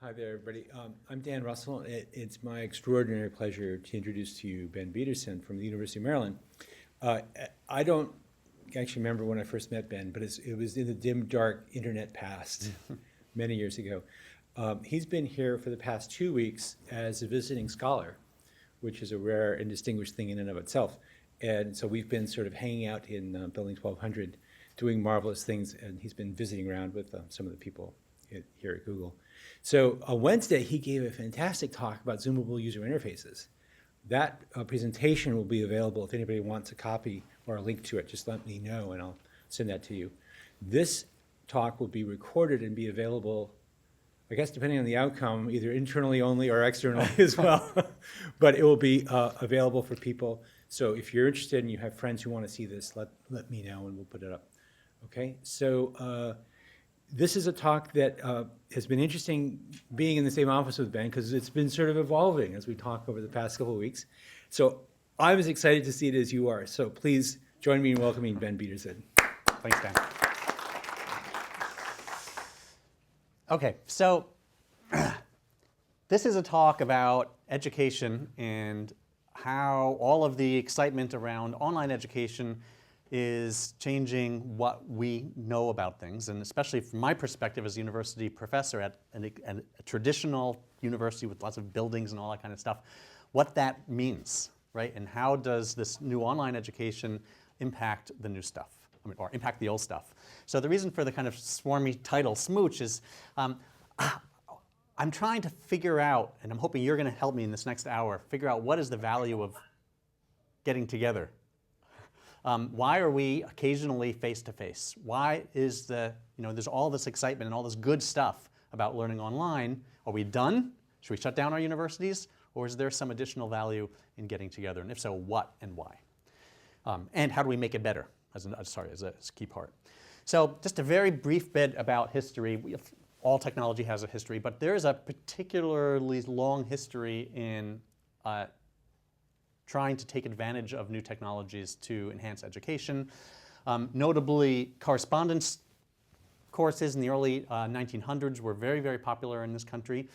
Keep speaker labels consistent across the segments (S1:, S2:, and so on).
S1: Hi there, everybody. I'm Dan Russell. It's my extraordinary pleasure to introduce to you Ben Bederson from the University of Maryland. I don't actually remember when I first met Ben, but it was in the dim, dark internet past many years ago. He's been here for the past 2 weeks as a visiting scholar, which is a rare and distinguished thing in and of itself. And so we've been sort of hanging out in Building 1200, doing marvelous things, and he's been visiting around with some of the people here at Google. So on Wednesday, he gave a fantastic talk about zoomable user interfaces. That presentation will be available if anybody wants a copy or a link to it. Just let me know and I'll send that to you. This talk will be recorded and be available, I guess depending on the outcome, either internally only or externally as well. But it will be available for people. So if you're interested and you have friends who want to see this, let me know and we'll put it up. Okay, so this is a talk that has been interesting being in the same office with Ben because it's been sort of evolving as we talk over the past couple of weeks. So I'm as excited to see it as you are. So please join me in welcoming Ben Bederson.
S2: Thanks, Dan. Okay, so this is a talk about education and how all of the excitement around online education is changing what we know about things, and especially from my perspective as a university professor at a traditional university with lots of buildings and all that kind of stuff, what that means, right? And how does this new online education impact the new stuff, or impact the old stuff? So the reason for the kind of swarmy title, SMOOCH, is I'm trying to figure out, and I'm hoping you're going to help me in this next hour, figure out what is the value of getting together. Why are we occasionally face-to-face? Why is there's all this excitement and all this good stuff about learning online? Are we done? Should we shut down our universities? Or is there some additional value in getting together? And if so, what and why? And how do we make it better as a key part? So just a very brief bit about history. All technology has a history, but there is a particularly long history in trying to take advantage of new technologies to enhance education. Notably, correspondence courses in the early 1900s were very, very popular in this country.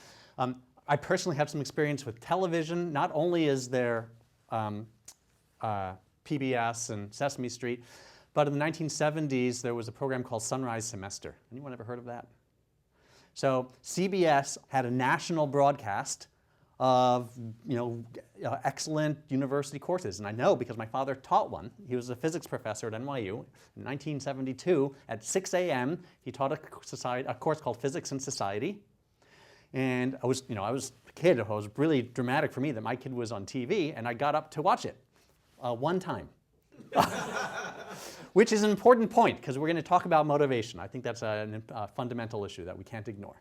S2: I personally have some experience with television. Not only is there PBS and Sesame Street, but in the 1970s there was a program called Sunrise Semester. Anyone ever heard of that? So CBS had a national broadcast of excellent university courses. And I know because my father taught one. He was a physics professor at NYU. In 1972, at 6 a.m., he taught a course called Physics and Society. And I was a kid. It was really dramatic for me that my kid was on TV, and I got up to watch it one time. Which is an important point, because we're going to talk about motivation. I think that's a fundamental issue that we can't ignore.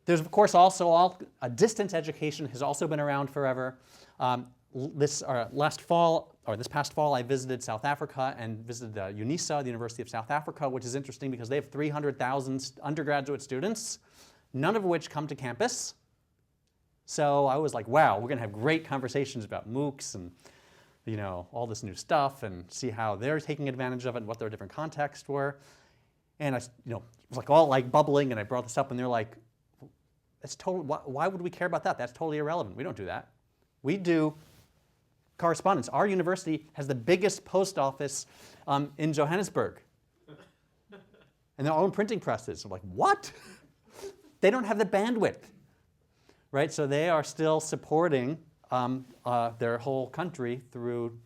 S2: There's, of course, also distance education has also been around forever. This past fall, I visited South Africa and visited UNISA, the University of South Africa, which is interesting because they have 300,000 undergraduate students, none of which come to campus. So I was like, wow, we're going to have great conversations about MOOCs and all this new stuff and see how they're taking advantage of it and what their different contexts were. And it was like all like bubbling, and I brought this up, and they're like, "That's totally. Why would we care about that? That's totally irrelevant. We don't do that. We do correspondence. Our university has the biggest post office in Johannesburg, and their own printing presses." I'm like, what? They don't have the bandwidth, right? So they are still supporting their whole country through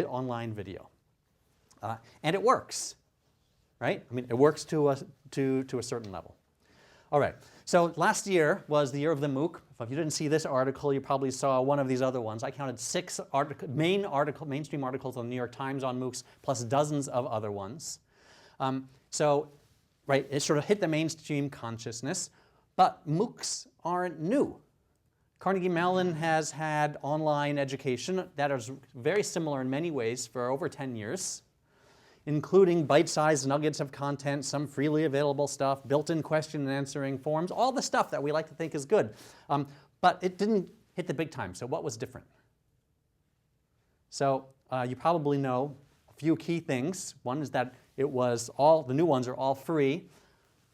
S2: online video, and it works, right? I mean, it works to a certain level. All right. So last year was the year of the MOOC. If you didn't see this article, you probably saw one of these other ones. I counted 6 mainstream articles on the New York Times on MOOCs, plus dozens of other ones. Right, it sort of hit the mainstream consciousness, but MOOCs aren't new. Carnegie Mellon has had online education that is very similar in many ways for over 10 years, including bite-sized nuggets of content, some freely available stuff, built-in question and answering forms, all the stuff that we like to think is good. But it didn't hit the big time, so what was different? So you probably know a few key things. One is that the new ones are all free.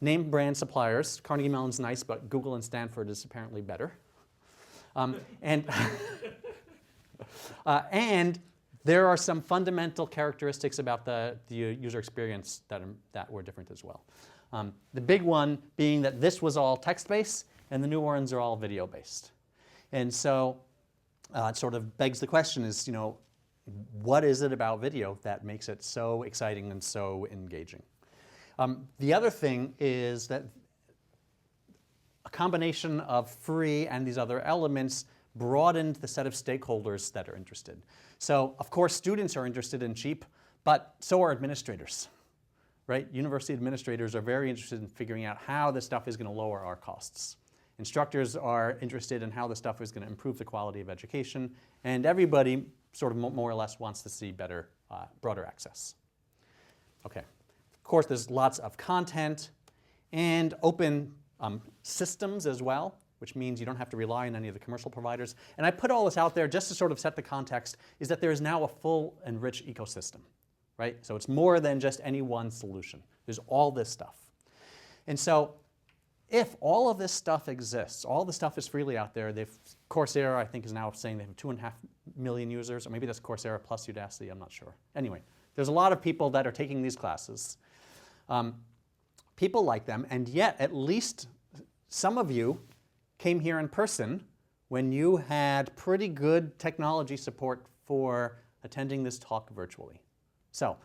S2: name brand suppliers. Carnegie Mellon's nice, but Google and Stanford is apparently better. And there are some fundamental characteristics about the user experience that were different as well. The big one being that this was all text-based, and the new ones are all video-based. And so it sort of begs the question is, what is it about video that makes it so exciting and so engaging? The other thing is that a combination of free and these other elements broadened the set of stakeholders that are interested. So, of course, students are interested in cheap, but so are administrators, right? University administrators are very interested in figuring out how this stuff is going to lower our costs. Instructors are interested in how the stuff is going to improve the quality of education, and everybody sort of more or less wants to see better, broader access. Okay. Of course, there's lots of content and open systems as well, which means you don't have to rely on any of the commercial providers. And I put all this out there just to sort of set the context, is that there is now a full and rich ecosystem, right? So it's more than just any one solution. There's all this stuff. And so if all of this stuff exists, all the stuff is freely out there, Coursera, I think, is now saying they have 2.5 million users, or maybe that's Coursera plus Udacity, I'm not sure. Anyway, there's a lot of people that are taking these classes. People like them, and yet at least some of you came here in person when you had pretty good technology support for attending this talk virtually. So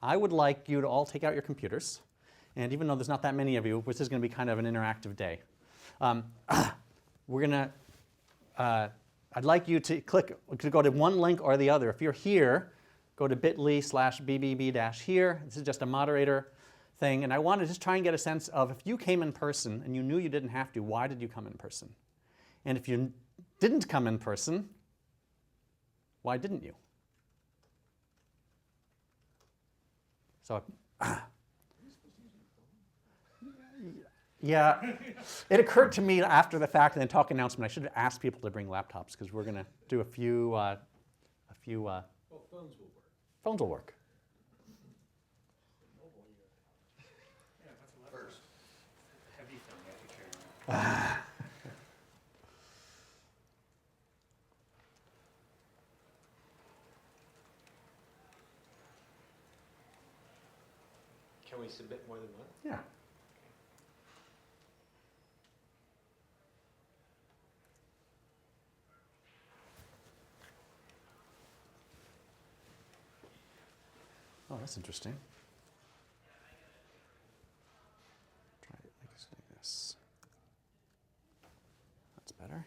S2: I would like you to all take out your computers, and even though there's not that many of you, this is going to be kind of an interactive day. I'd like you to go to one link or the other. If you're here, go to bit.ly/bbb-here. This is just a moderator thing, and I want to just try and get a sense of if you came in person and you knew you didn't have to, why did you come in person? And if you didn't come in person, why didn't you? So, yeah, it occurred to me after the fact in the talk announcement, I should have asked people to bring laptops because we're going to do a few.
S1: Well, phones will work.
S2: Phones will work.
S3: First, heavy phone you have to carry.
S1: Can we submit more than one?
S2: Yeah. Oh, that's interesting. Try it like this. That's better.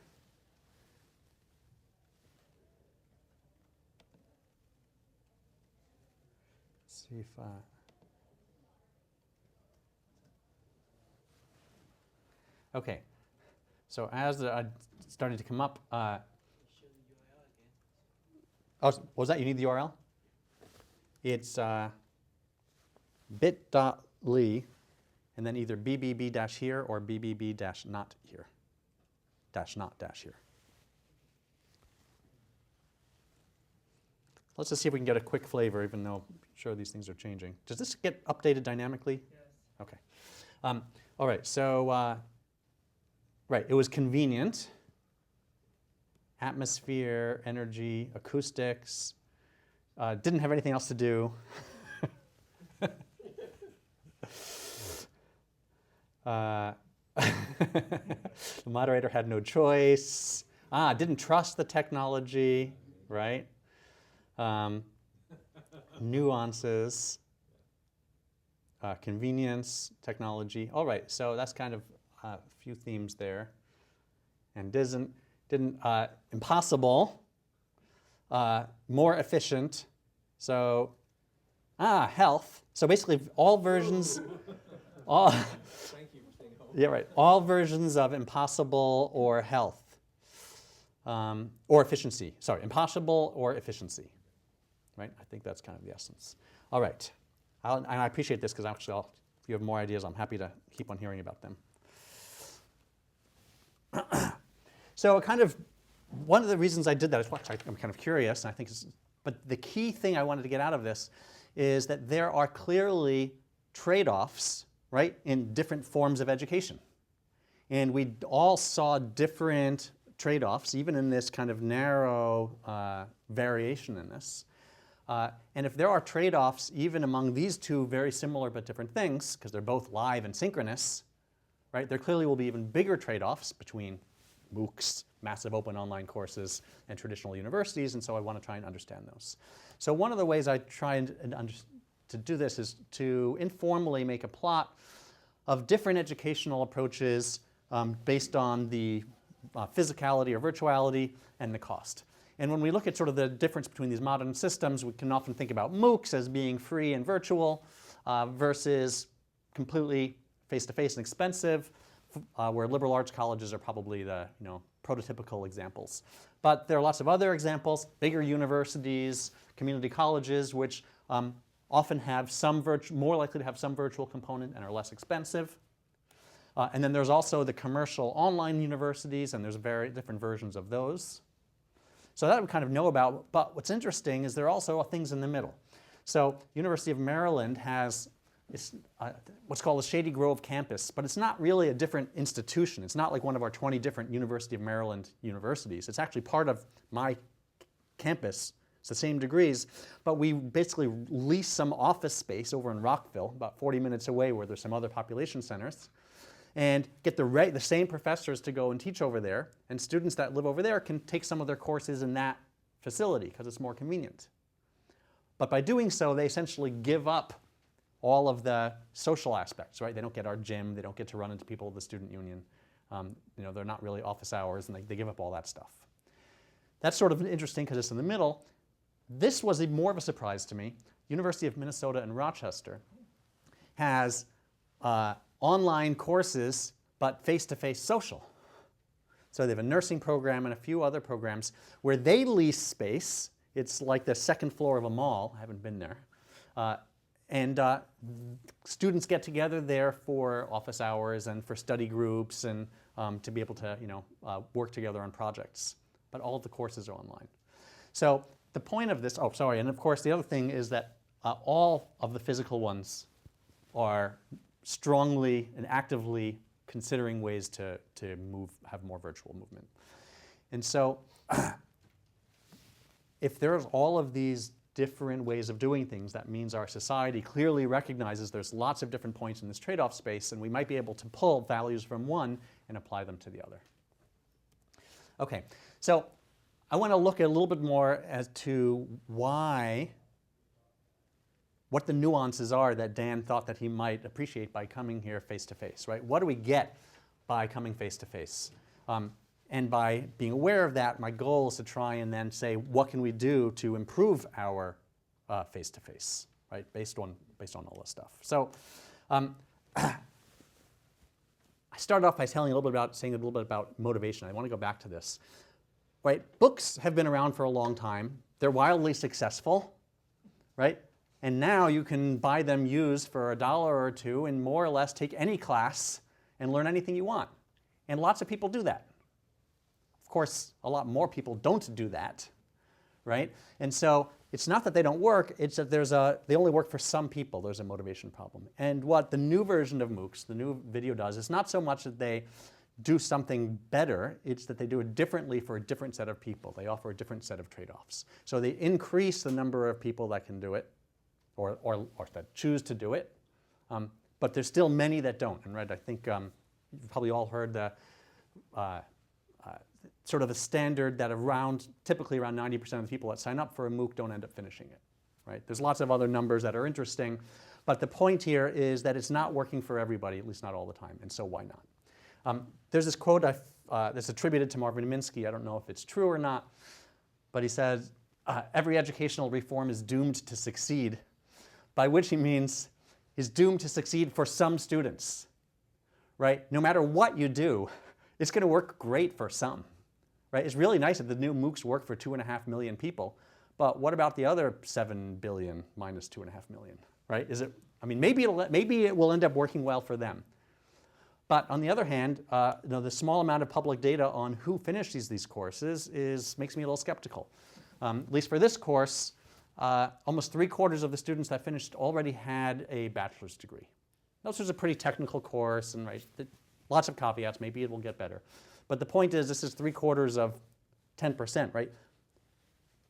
S2: Let's see if okay. So as the starting to come up. Oh, what was that? You need the URL? It's bit.ly and then either bbb-here or bbb-not here. -not-here. Let's just see if we can get a quick flavor, even though I'm sure these things are changing. Does this get updated dynamically?
S3: Yes.
S2: Okay. All right, so right, it was convenient. Atmosphere, energy, acoustics. Didn't have anything else to do. The moderator had no choice. Didn't trust the technology, right? Nuances, convenience, technology. All right, so that's kind of a few themes there. And didn't impossible. More efficient. So, health. So basically, all versions, all.
S1: Thank you for staying home.
S2: Yeah, right. All versions of impossible or health, or efficiency. Sorry, impossible or efficiency. Right. I think that's kind of the essence. All right. And I appreciate this because actually, if you have more ideas, I'm happy to keep on hearing about them. So, one of the reasons I did that is I'm kind of curious, and I think but the key thing I wanted to get out of this is that there are clearly trade-offs, right, in different forms of education. And we all saw different trade-offs, even in this kind of narrow variation in this. And if there are trade-offs even among these two very similar but different things, because they're both live and synchronous, right, there clearly will be even bigger trade-offs between MOOCs, massive open online courses, and traditional universities, and so I want to try and understand those. So one of the ways I try to do this is to informally make a plot of different educational approaches based on the physicality or virtuality and the cost. And when we look at sort of the difference between these modern systems, we can often think about MOOCs as being free and virtual versus completely face-to-face and expensive, where liberal arts colleges are probably the prototypical examples. But there are lots of other examples, bigger universities, community colleges, which often have some more likely to have some virtual component and are less expensive. And then there's also the commercial online universities, and there's very different versions of those. So that we kind of know about, but what's interesting is there are also things in the middle. So University of Maryland has what's called a Shady Grove campus, but it's not really a different institution. It's not like one of our 20 different University of Maryland universities. It's actually part of my campus. It's the same degrees, but we basically lease some office space over in Rockville, about 40 minutes away where there's some other population centers, and get the same professors to go and teach over there, and students that live over there can take some of their courses in that facility because it's more convenient. But by doing so, they essentially give up all of the social aspects, right? They don't get our gym, they don't get to run into people of the student union. They're not really office hours, and they give up all that stuff. That's sort of interesting because it's in the middle. This was more of a surprise to me. University of Minnesota in Rochester has online courses, but face-to-face social. So they have a nursing program and a few other programs where they lease space. It's like the second floor of a mall. I haven't been there. And students get together there for office hours and for study groups and to be able to work together on projects. But all of the courses are online. So the point of this, and of course the other thing is that all of the physical ones are strongly and actively considering ways to have more virtual movement. And so if there's all of these different ways of doing things, that means our society clearly recognizes there's lots of different points in this trade-off space, and we might be able to pull values from one and apply them to the other. Okay, so I want to look at a little bit more as to what the nuances are that Dan thought that he might appreciate by coming here face-to-face, right? What do we get by coming face-to-face? And by being aware of that, my goal is to try and then say, what can we do to improve our face-to-face, right? Based on all this stuff. So I started off by saying a little bit about motivation. I want to go back to this, right? Books have been around for a long time. They're wildly successful, right? And now you can buy them used for $1 or $2 and more or less take any class and learn anything you want. And lots of people do that. Of course, a lot more people don't do that, right? And so it's not that they don't work, it's that they only work for some people. There's a motivation problem. And what the new version of MOOCs, the new video does, is not so much that they do something better, it's that they do it differently for a different set of people. They offer a different set of trade-offs. So they increase the number of people that can do it, or that choose to do it, but there's still many that don't. And right, I think you've probably all heard the sort of a standard that typically around 90% of the people that sign up for a MOOC don't end up finishing it, right? There's lots of other numbers that are interesting, but the point here is that it's not working for everybody, at least not all the time, and so why not? There's this quote that's attributed to Marvin Minsky. I don't know if it's true or not, but he says, every educational reform is doomed to succeed, by which he means is doomed to succeed for some students, right? No matter what you do, it's going to work great for some, right? It's really nice that the new MOOCs work for 2.5 million people, but what about the other 7 billion minus 2.5 million, right? Maybe it will end up working well for them. But on the other hand, the small amount of public data on who finishes these courses makes me a little skeptical. At least for this course, almost 3/4 of the students that finished already had a bachelor's degree. this is a pretty technical course, and lots of caveats. Maybe it will get better. But the point is, this is 3/4 of 10%, right?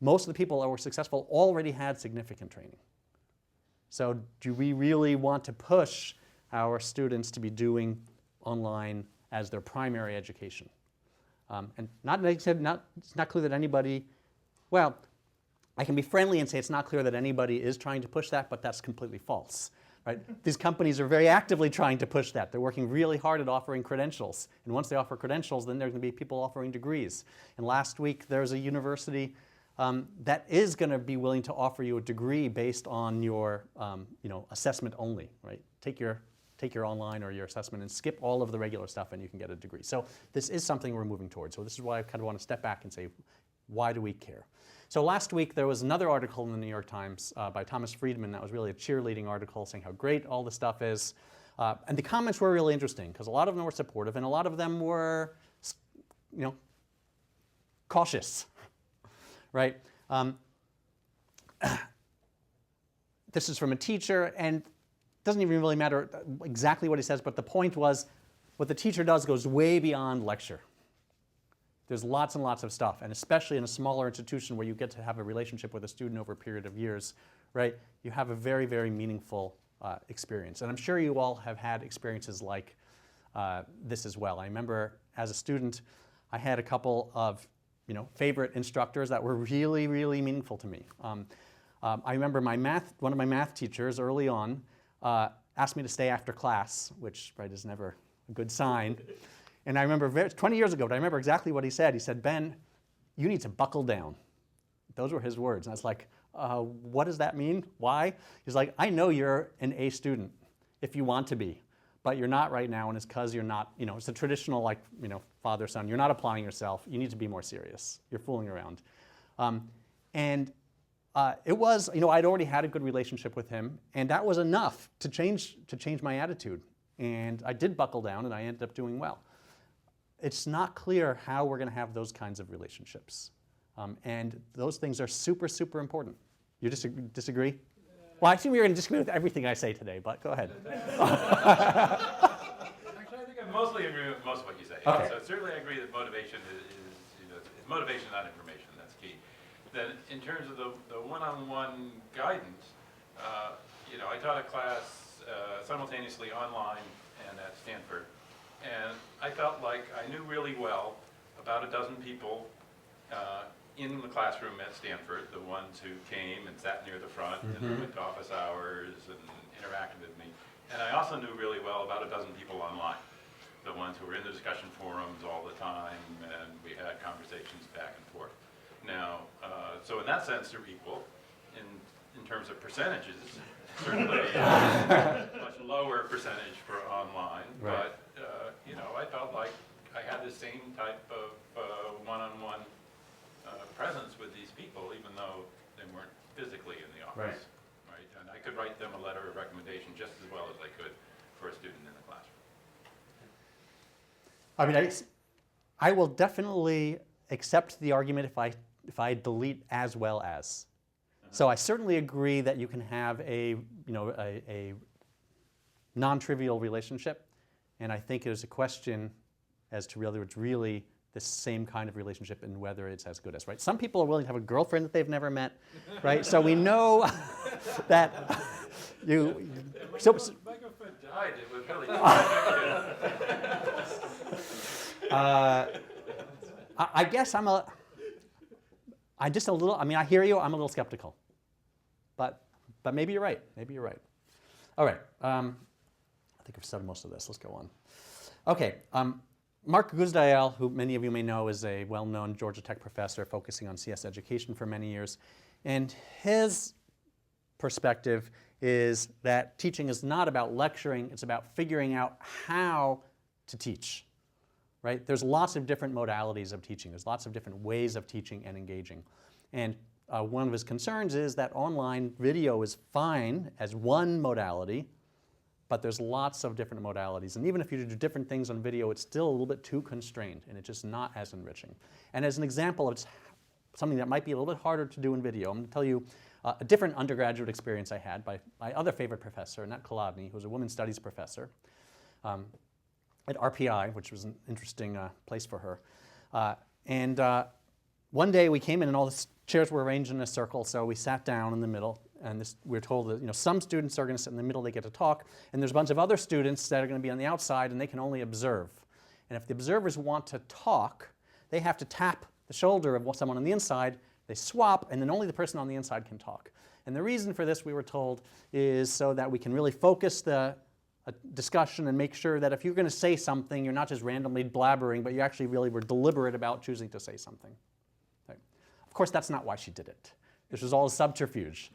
S2: Most of the people that were successful already had significant training. So do we really want to push our students to be doing online as their primary education? And it's not clear that anybody, well, I can be friendly and say it's not clear that anybody is trying to push that, but that's completely false. Right? These companies are very actively trying to push that. They're working really hard at offering credentials. And once they offer credentials, then there are going to be people offering degrees. And last week, there was a university that is going to be willing to offer you a degree based on your assessment only. Right? Take your online or your assessment and skip all of the regular stuff, and you can get a degree. So this is something we're moving towards. So this is why I kind of want to step back and say, why do we care? So last week, there was another article in the New York Times by Thomas Friedman that was really a cheerleading article saying how great all this stuff is. And the comments were really interesting because a lot of them were supportive and a lot of them were, cautious, right? This is from a teacher, and it doesn't even really matter exactly what he says, but the point was what the teacher does goes way beyond lecture. There's lots and lots of stuff, and especially in a smaller institution where you get to have a relationship with a student over a period of years, right? You have a very, very meaningful experience. And I'm sure you all have had experiences like this as well. I remember as a student, I had a couple of favorite instructors that were really, really meaningful to me. I remember one of my math teachers early on asked me to stay after class, which is never a good sign. And I remember 20 years ago, but I remember exactly what he said. He said, "Ben, you need to buckle down." Those were his words. And I was like, what does that mean? Why? He's like, "I know you're an A student if you want to be, but you're not right now, and it's because you're not, it's a traditional father-son. You're not applying yourself. You need to be more serious. You're fooling around." It was, I'd already had a good relationship with him, and that was enough to change my attitude. And I did buckle down, and I ended up doing well. It's not clear how we're going to have those kinds of relationships. And those things are super, super important. You disagree? Well, I assume you're going to disagree with everything I say today, but go ahead.
S4: Actually, I think I mostly agree with most of what you say.
S2: Okay.
S4: So certainly I agree that motivation is motivation, not information. That's key. Then in terms of the one-on-one guidance, I taught a class simultaneously online and at Stanford. And I felt like I knew really well about a dozen people in the classroom at Stanford, the ones who came and sat near the front and went to office hours and interacted with me. And I also knew really well about a dozen people online, the ones who were in the discussion forums all the time, and we had conversations back and forth. Now, so in that sense, they're equal. In terms of percentages, certainly much lower percentage for online,
S2: right.
S4: But I felt like I had the same type of one-on-one presence with these people, even though they weren't physically in the office. Right? And I could write them a letter of recommendation just as well as I could for a student in the classroom.
S2: I mean, I will definitely accept the argument if I delete as well as. So I certainly agree that you can have a non-trivial relationship, and I think there's a question as to whether it's really the same kind of relationship and whether it's as good as, right? Some people are willing to have a girlfriend that they've never met, right? So we know that you. So,
S4: The microphone died. It was really.
S2: I guess I hear you. I'm a little skeptical, but maybe you're right. Maybe you're right. All right. I think I've said most of this. Let's go on. Okay. Mark Guzdial, who many of you may know, is a well-known Georgia Tech professor focusing on CS education for many years, and his perspective is that teaching is not about lecturing. It's about figuring out how to teach. Right? There's lots of different modalities of teaching. There's lots of different ways of teaching and engaging. And one of his concerns is that online video is fine as one modality, but there's lots of different modalities. And even if you do different things on video, it's still a little bit too constrained, and it's just not as enriching. And as an example of something that might be a little bit harder to do in video, I'm going to tell you a different undergraduate experience I had by my other favorite professor, Annette Kolodny, who was a women's studies professor at RPI, which was an interesting place for her. And one day we came in and all the chairs were arranged in a circle, so we sat down in the middle, and we were told that some students are going to sit in the middle, they get to talk, and there's a bunch of other students that are going to be on the outside, and they can only observe. And if the observers want to talk, they have to tap the shoulder of someone on the inside, they swap, and then only the person on the inside can talk. And the reason for this, we were told, is so that we can really focus the discussion and make sure that if you're going to say something, you're not just randomly blabbering, but you actually really were deliberate about choosing to say something. Okay. Of course, that's not why she did it. This was all a subterfuge.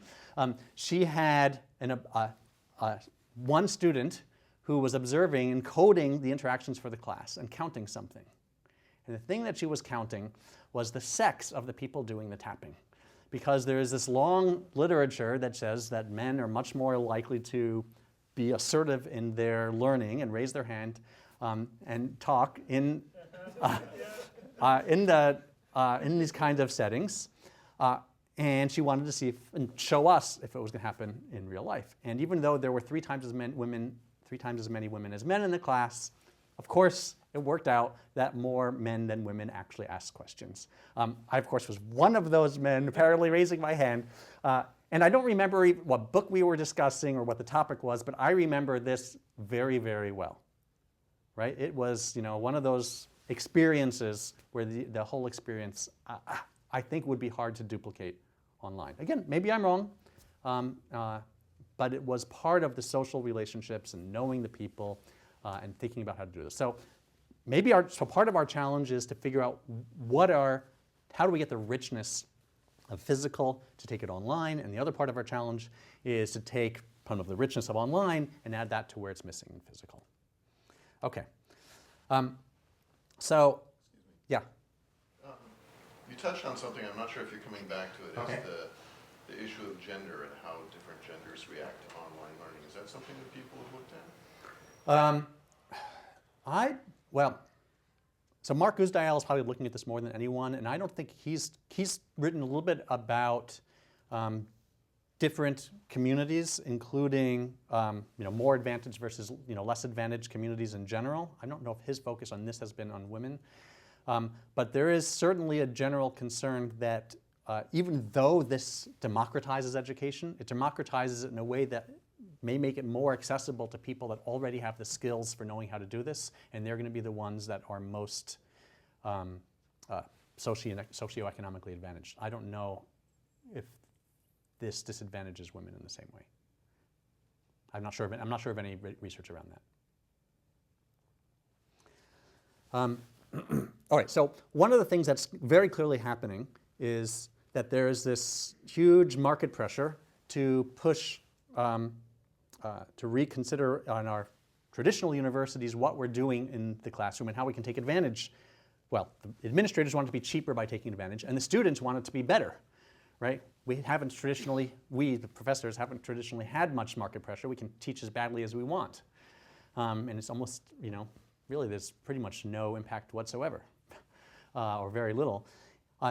S2: She had one student who was observing and coding the interactions for the class and counting something. And the thing that she was counting was the sex of the people doing the tapping. Because there is this long literature that says that men are much more likely to be assertive in their learning and raise their hand and talk in these kinds of settings. And she wanted to see and show us if it was going to happen in real life. And even though there were three times as many women as men in the class, of course, it worked out that more men than women actually asked questions. I, of course, was one of those men, apparently raising my hand. And I don't remember what book we were discussing or what the topic was, but I remember this very, very well. Right? It was, one of those experiences where the whole experience, I think, would be hard to duplicate online. Again, maybe I'm wrong, but it was part of the social relationships and knowing the people and thinking about how to do this. So maybe part of our challenge is to figure out how do we get the richness of physical to take it online, and the other part of our challenge is to take part of the richness of online and add that to where it's missing in physical. Okay. So, yeah.
S5: You touched on something, I'm not sure if you're coming back to it,
S2: Okay.
S5: is the issue of gender and how different genders react to online learning. Is that something that people have looked at?
S2: So Mark Guzdial is probably looking at this more than anyone, and I don't think he's written a little bit about different communities, including more advantaged versus less advantaged communities in general. I don't know if his focus on this has been on women, but there is certainly a general concern that even though this democratizes education, it democratizes it in a way that may make it more accessible to people that already have the skills for knowing how to do this, and they're going to be the ones that are most socioeconomically advantaged. I don't know if this disadvantages women in the same way. I'm not sure of any research around that. All right, so one of the things that's very clearly happening is that there is this huge market pressure to push to reconsider on our traditional universities what we're doing in the classroom and how we can take advantage. Well, the administrators want it to be cheaper by taking advantage, and the students want it to be better, right? The professors haven't traditionally had much market pressure. We can teach as badly as we want. And it's almost, really there's pretty much no impact whatsoever, or very little.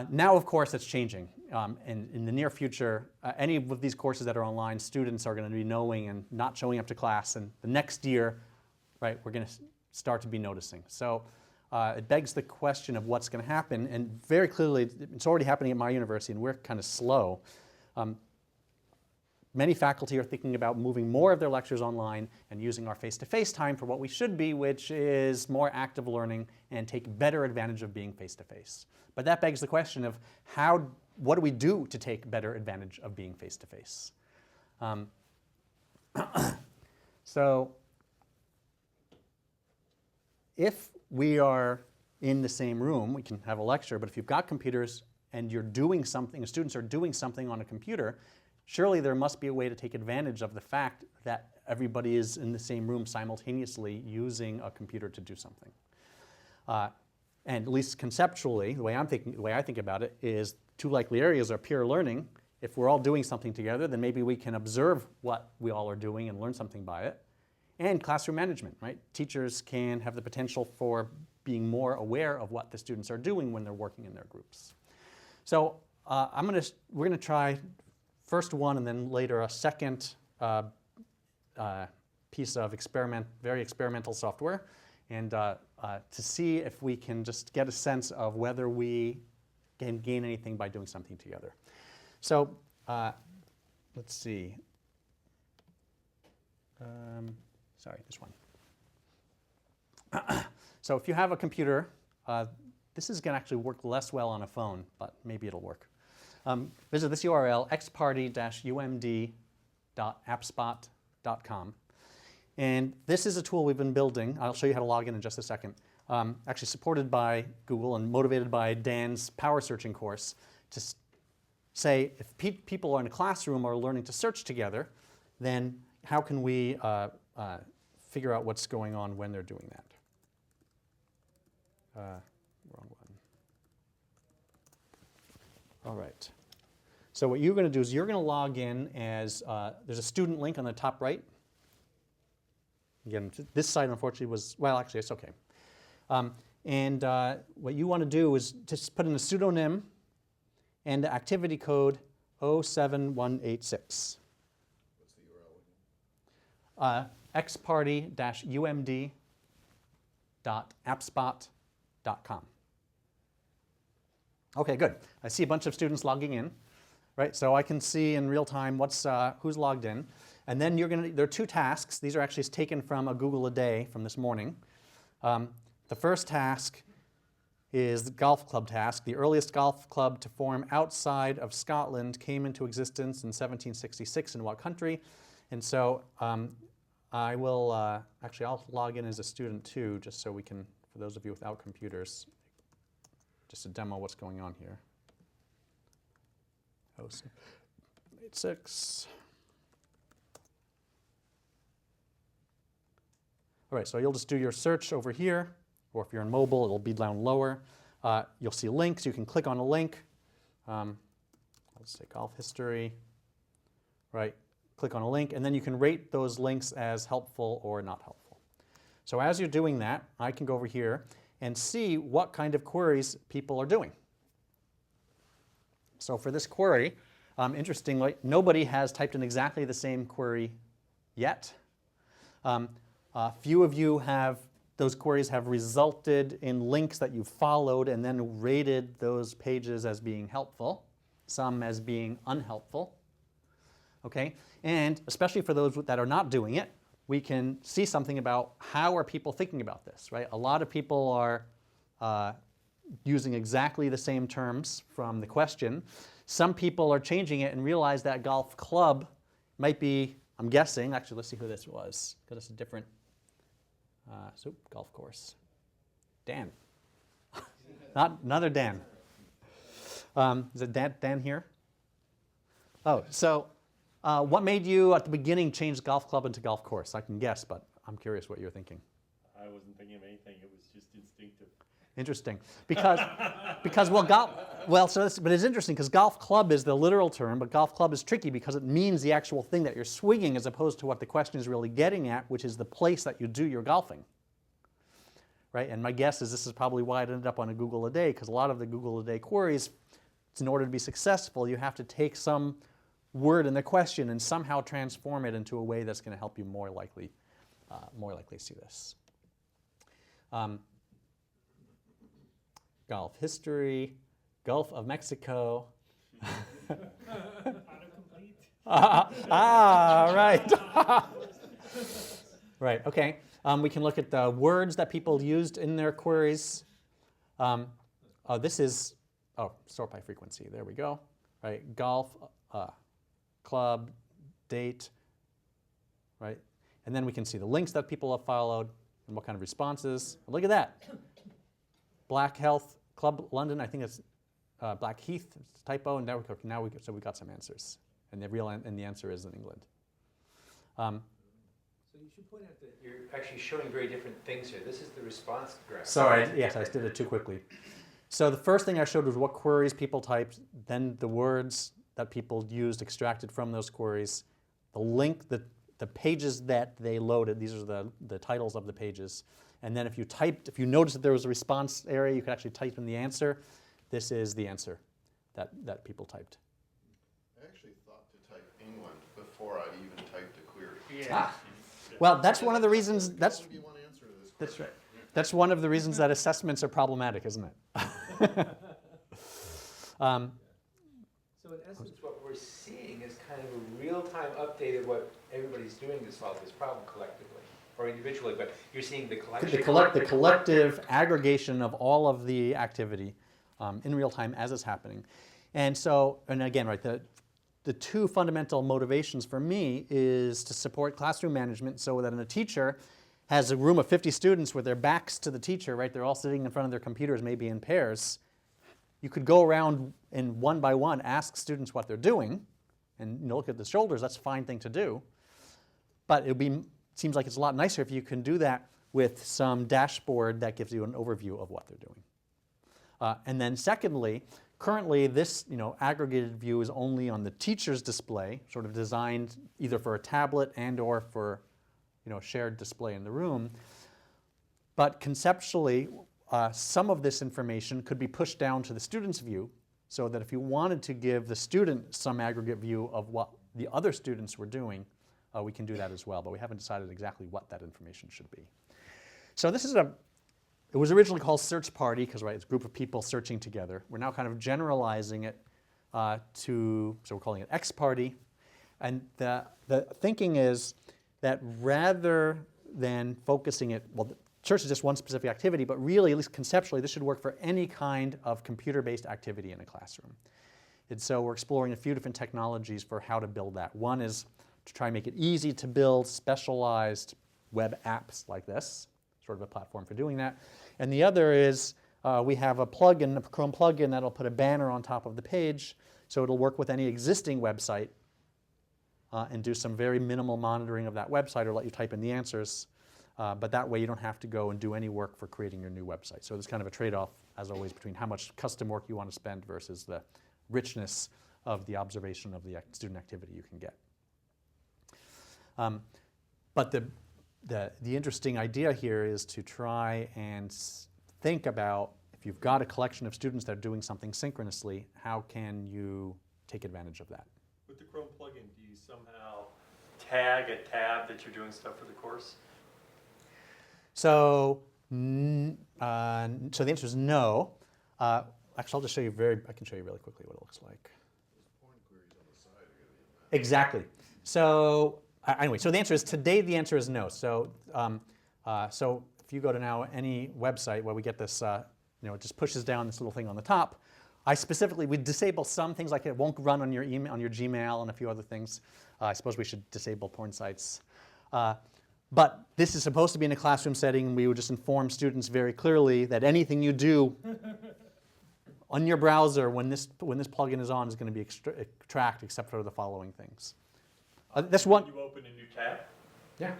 S2: Now, of course, it's changing. And in the near future, any of these courses that are online, students are going to be knowing and not showing up to class. And the next year, right, we're going to start to be noticing. So it begs the question of what's going to happen. And very clearly, it's already happening at my university, and we're kind of slow. Many faculty are thinking about moving more of their lectures online and using our face-to-face time for what we should be, which is more active learning and take better advantage of being face-to-face. But that begs the question of what do we do to take better advantage of being face-to-face? So if we are in the same room, we can have a lecture, but if you've got computers and you're doing something, students are doing something on a computer, surely there must be a way to take advantage of the fact that everybody is in the same room simultaneously using a computer to do something. And at least conceptually, the way I think about it is two likely areas are peer learning. If we're all doing something together, then maybe we can observe what we all are doing and learn something by it. And classroom management, right? Teachers can have the potential for being more aware of what the students are doing when they're working in their groups. So we're going to try first one and then later a second piece of very experimental software, and to see if we can just get a sense of whether we can gain anything by doing something together. So let's see. Sorry, this one. So if you have a computer, this is going to actually work less well on a phone, but maybe it'll work. Visit this URL, xparty-umd.appspot.com. And this is a tool we've been building. I'll show you how to log in just a second. Actually supported by Google and motivated by Dan's power searching course to say if people are in a classroom or learning to search together, then how can we figure out what's going on when they're doing that? Wrong one. All right. So what you're going to do is you're going to log in as, there's a student link on the top right. Again, this site unfortunately was, well, actually it's okay. And what you want to do is just put in a pseudonym and the activity code 07186.
S5: What's the URL again?
S2: xparty-umd.appspot.com. Okay, good. I see a bunch of students logging in, right? So I can see in real time who's logged in. And then there are two tasks. These are actually taken from a Google a Day from this morning. The first task is the golf club task. The earliest golf club to form outside of Scotland came into existence in 1766 in what country? And so I will, actually I'll log in as a student too, just so we can, for those of you without computers, just to demo what's going on here. 086. All right, so you'll just do your search over here, or if you're in mobile, it'll be down lower. You'll see links. You can click on a link. I'll say golf history, right? Click on a link, and then you can rate those links as helpful or not helpful. So as you're doing that, I can go over here and see what kind of queries people are doing. So for this query, interestingly, nobody has typed in exactly the same query yet. Few of you those queries have resulted in links that you've followed and then rated those pages as being helpful, some as being unhelpful. Okay? And especially for those that are not doing it, we can see something about how are people thinking about this, right? A lot of people are using exactly the same terms from the question. Some people are changing it and realize that golf club might be, I'm guessing, actually let's see who this was, because it's a different golf course. Dan. Not another Dan. Is it Dan here? Oh, so what made you at the beginning change golf club into golf course? I can guess, but I'm curious what you're thinking.
S3: I wasn't thinking of anything. It was just instinctive.
S2: Interesting, but it's interesting because golf club is the literal term, but golf club is tricky because it means the actual thing that you're swinging as opposed to what the question is really getting at, which is the place that you do your golfing, right? And my guess is this is probably why it ended up on a Google a Day, because a lot of the Google a Day queries, in order to be successful, you have to take some word in the question and somehow transform it into a way that's going to help you more likely see this. Golf history, Gulf of Mexico. Right. Right, okay. We can look at the words that people used in their queries. This is, sort by frequency, there we go. Right, golf, club, date, right? And then we can see the links that people have followed and what kind of responses. Look at that. Black Health Club London, I think it's Blackheath, it's a typo, and so we got some answers. And the answer is in England.
S1: So you should point out that you're actually showing very different things here. This is the response graph.
S2: Sorry, yes, I did it too quickly. So the first thing I showed was what queries people typed, then the words that people used extracted from those queries, the link, the pages that they loaded, these are the titles of the pages. And then if you noticed that there was a response area, you could actually type in the answer. This is the answer that people typed.
S5: I actually thought to type England before I even typed the query.
S2: Ah. Well, that's one of the reasons. That's
S5: Only one answer to this
S2: that's
S5: question.
S2: right. That's one of the reasons that assessments are problematic, isn't it?
S1: So in essence, what we're seeing is kind of a real-time update of what everybody's doing to solve this problem collectively, or individually, but you're seeing the collection.
S2: The collective aggregation of all of the activity in real time as it's happening. And so, and again, right, the two fundamental motivations for me is to support classroom management so that when a teacher has a room of 50 students with their backs to the teacher, right, they're all sitting in front of their computers, maybe in pairs, you could go around and one by one ask students what they're doing and look at the shoulders, that's a fine thing to do. But seems like it's a lot nicer if you can do that with some dashboard that gives you an overview of what they're doing. And then secondly, currently this aggregated view is only on the teacher's display, sort of designed either for a tablet and or for shared display in the room. But conceptually, some of this information could be pushed down to the student's view so that if you wanted to give the student some aggregate view of what the other students were doing, we can do that as well, but we haven't decided exactly what that information should be. So this is it was originally called Search Party because it's a group of people searching together. We're now kind of generalizing it so we're calling it X Party. And the thinking is that rather than focusing it, search is just one specific activity, but really, at least conceptually, this should work for any kind of computer-based activity in a classroom. And so we're exploring a few different technologies for how to build that. One is to try and make it easy to build specialized web apps like this, sort of a platform for doing that. And the other is we have a plugin, a Chrome plugin that'll put a banner on top of the page, so it'll work with any existing website and do some very minimal monitoring of that website or let you type in the answers. But that way you don't have to go and do any work for creating your new website. So there's kind of a trade-off, as always, between how much custom work you want to spend versus the richness of the observation of the student activity you can get. But the interesting idea here is to try and think about if you've got a collection of students that are doing something synchronously, how can you take advantage of that?
S3: With the Chrome plugin, do you somehow tag a tab that you're doing stuff for the course?
S2: So, so the answer is no. Actually, I'll just show you I can show you really quickly what it looks like.
S5: Point queries on the side are going to be
S2: Exactly. So anyway, so the answer is today. The answer is no. So so if you go to now any website where we get this, it just pushes down this little thing on the top. We disable some things like it won't run on your email, on your Gmail, and a few other things. I suppose we should disable porn sites. But this is supposed to be in a classroom setting. We would just inform students very clearly that anything you do on your browser when this plugin is on is going to be tracked except for the following things. That's one.
S3: You open a new tab?
S2: Yeah.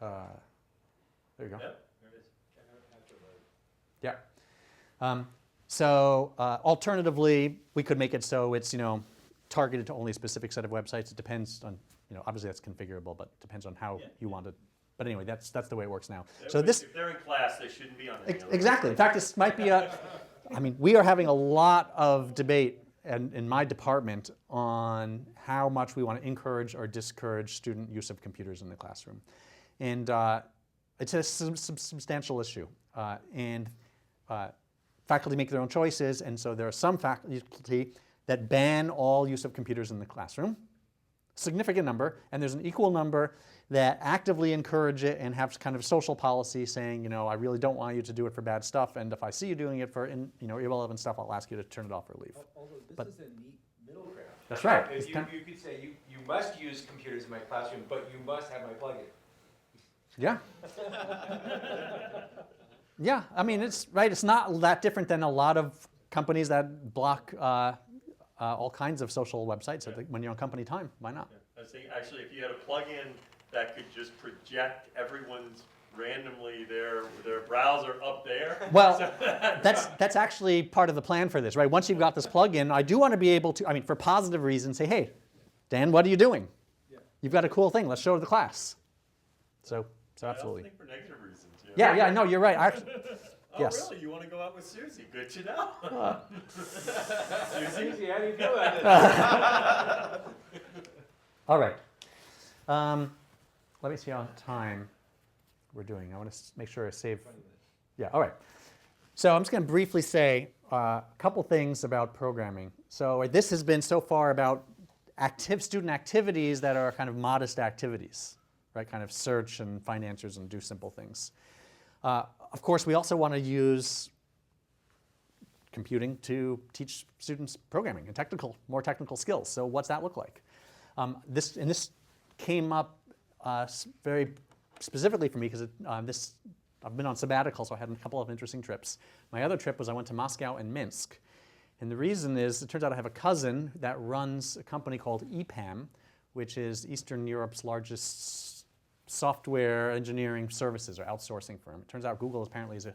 S2: There you go.
S3: Yep, there it is.
S2: Yeah. So alternatively, we could make it so it's targeted to only a specific set of websites. It depends on obviously that's configurable, but it depends on how you want it. But anyway, that's the way it works now. So
S3: If they're in class, they shouldn't be on any other
S2: exactly. In fact, this might be we are having a lot of debate in my department on how much we want to encourage or discourage student use of computers in the classroom, and it's a substantial issue. Faculty make their own choices, and so there are some faculty that ban all use of computers in the classroom, significant number, and there's an equal number that actively encourage it and have kind of social policy saying, I really don't want you to do it for bad stuff, and if I see you doing it for irrelevant stuff, I'll ask you to turn it off or leave.
S1: Although this is a neat middle ground.
S2: That's right.
S1: You could say, you must use computers in my classroom, but you must have my plugin.
S2: Yeah. Yeah, I mean, it's right. It's not that different than a lot of companies that block all kinds of social websites when you're on company time. Why not?
S3: Yeah. I was thinking, actually, if you had a plugin that could just project everyone's randomly their browser up there.
S2: Well, that's actually part of the plan for this, right? Once you've got this plugin, I do want to be able to, for positive reasons, say, hey, Dan, what are you doing? Yeah. You've got a cool thing. Let's show the class. So absolutely.
S3: I also think for negative reasons.
S2: Yeah, no, you're right.
S3: Oh,
S2: Yes.
S3: really? You want to go out with Susie? Good to know. Susie?
S4: How do you feel about it?
S2: All right. Let me see how time we're doing. I want to make sure I save. Yeah, all right. So I'm just going to briefly say a couple things about programming. So this has been so far about student activities that are kind of modest activities, right? Kind of search and find answers and do simple things. Of course, we also want to use computing to teach students programming and more technical skills. So what's that look like? This came up very specifically for me because I've been on sabbatical, so I had a couple of interesting trips. My other trip was I went to Moscow and Minsk. And the reason is, it turns out I have a cousin that runs a company called EPAM, which is Eastern Europe's largest software engineering services or outsourcing firm. It turns out Google apparently is a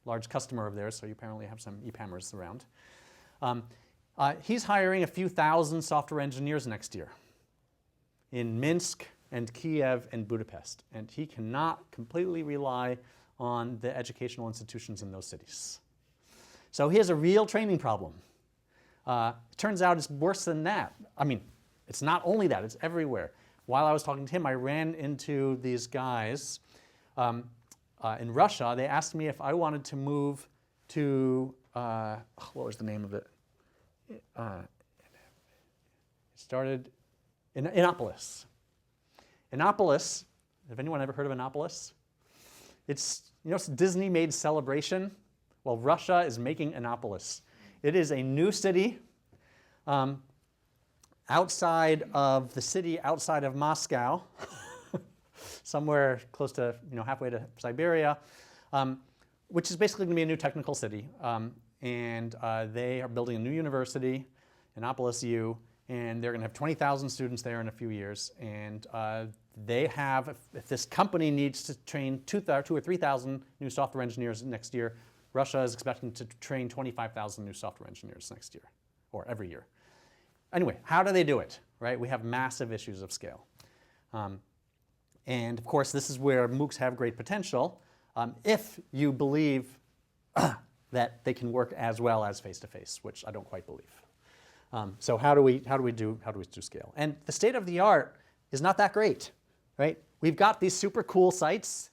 S2: large customer of theirs, so you apparently have some EPAMers around. He's hiring a few thousand software engineers next year in Minsk and Kiev and Budapest. And he cannot completely rely on the educational institutions in those cities. So he has a real training problem. Turns out it's worse than that. I mean, it's not only that, it's everywhere. While I was talking to him, I ran into these guys in Russia. They asked me if I wanted to move to, what was the name of it? It started in Innopolis. Innopolis, have anyone ever heard of Innopolis? It's, it's Disney-made Celebration. Well, Russia is making Innopolis. It is a new city outside of the city, outside of Moscow, somewhere close to, halfway to Siberia, which is basically going to be a new technical city. And they are building a new university, Innopolis U, and they're going to have 20,000 students there in a few years. And they have, if this company needs to train 2,000 or 3,000 new software engineers next year, Russia is expecting to train 25,000 new software engineers next year, or every year. Anyway, how do they do it, right? We have massive issues of scale. And of course, this is where MOOCs have great potential if you believe that they can work as well as face-to-face, which I don't quite believe. So how do we do scale? And the state of the art is not that great, right? We've got these super cool sites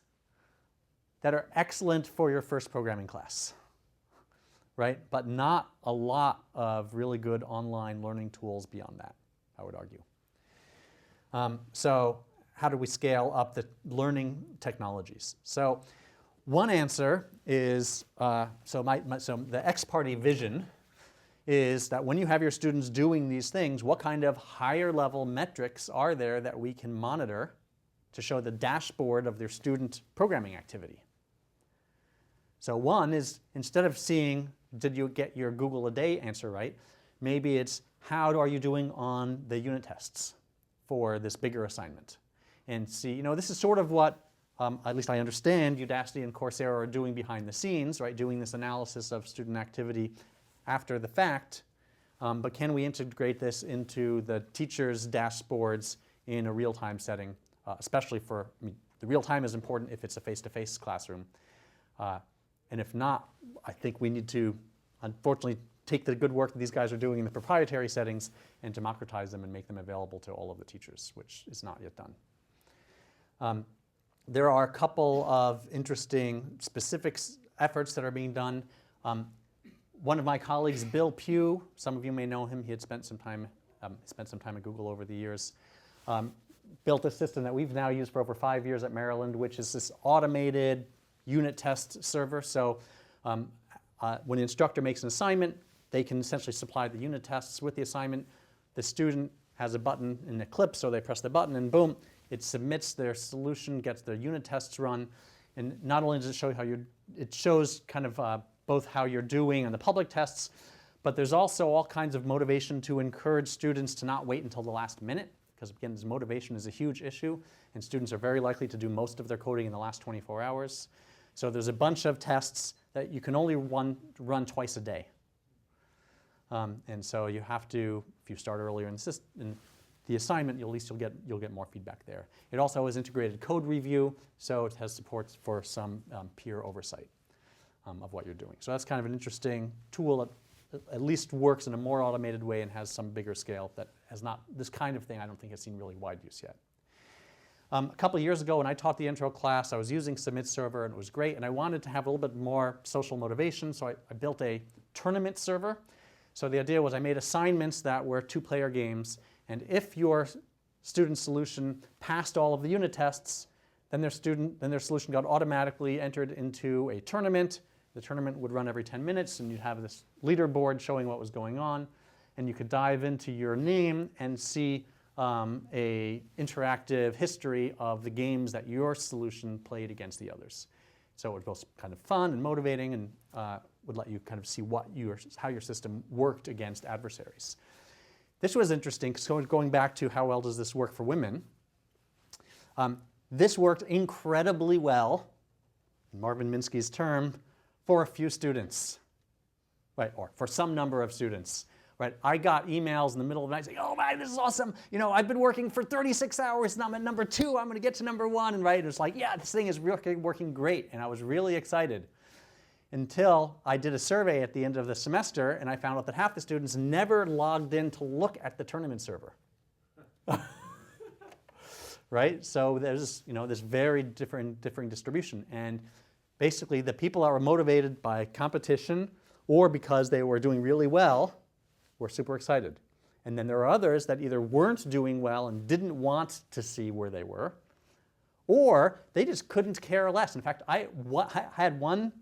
S2: that are excellent for your first programming class, right? But not a lot of really good online learning tools beyond that, I would argue. So how do we scale up the learning technologies? So one answer is, so the X-Party vision is that when you have your students doing these things, what kind of higher level metrics are there that we can monitor to show the dashboard of their student programming activity? So one is, instead of seeing, did you get your Google a day answer right, maybe it's, how are you doing on the unit tests for this bigger assignment? And see, this is sort of what, at least I understand, Udacity and Coursera are doing behind the scenes, right? Doing this analysis of student activity after the fact. But can we integrate this into the teachers' dashboards in a real-time setting, especially for, the real-time is important if it's a face-to-face classroom. And if not, I think we need to, unfortunately, take the good work that these guys are doing in the proprietary settings and democratize them and make them available to all of the teachers, which is not yet done. There are a couple of interesting specific efforts that are being done. One of my colleagues, Bill Pugh, some of you may know him. He had spent some time at Google over the years. Built a system that we've now used for over 5 years at Maryland, which is this automated unit test server. So when an instructor makes an assignment, they can essentially supply the unit tests with the assignment. The student has a button in Eclipse, so they press the button and boom, it submits their solution, gets their unit tests run. And not only does it show it shows kind of both how you're doing on the public tests, but there's also all kinds of motivation to encourage students to not wait until the last minute, because again, this motivation is a huge issue, and students are very likely to do most of their coding in the last 24 hours. So there's a bunch of tests that you can only run twice a day. And so you have to, if you start earlier in the assignment, at least you'll get more feedback there. It also has integrated code review, so it has support for some peer oversight. of what you're doing. So that's kind of an interesting tool that at least works in a more automated way and has some bigger scale that has not, this kind of thing I don't think has seen really wide use yet. A couple of years ago when I taught the intro class, I was using Submit Server and it was great, and I wanted to have a little bit more social motivation, so I built a tournament server. So the idea was I made assignments that were 2-player games, and if your student's solution passed all of the unit tests, then their solution got automatically entered into a tournament. The tournament would run every 10 minutes, and you'd have this leaderboard showing what was going on, and you could dive into your name and see a interactive history of the games that your solution played against the others. So it was both kind of fun and motivating, and would let you kind of see how your system worked against adversaries. This was interesting, because going back to how well does this work for women, this worked incredibly well, in Marvin Minsky's term, for a few students, right, or for some number of students. Right, I got emails in the middle of the night saying, "Oh man, this is awesome! You know, I've been working for 36 hours, and I'm at number 2. I'm going to get to number 1." And right, it's like, yeah, this thing is working great, and I was really excited. Until I did a survey at the end of the semester, and I found out that half the students never logged in to look at the tournament server. Right, so there's this very different distribution, and basically the people that were motivated by competition or because they were doing really well were super excited. And then there are others that either weren't doing well and didn't want to see where they were, or they just couldn't care less. In fact, I had one,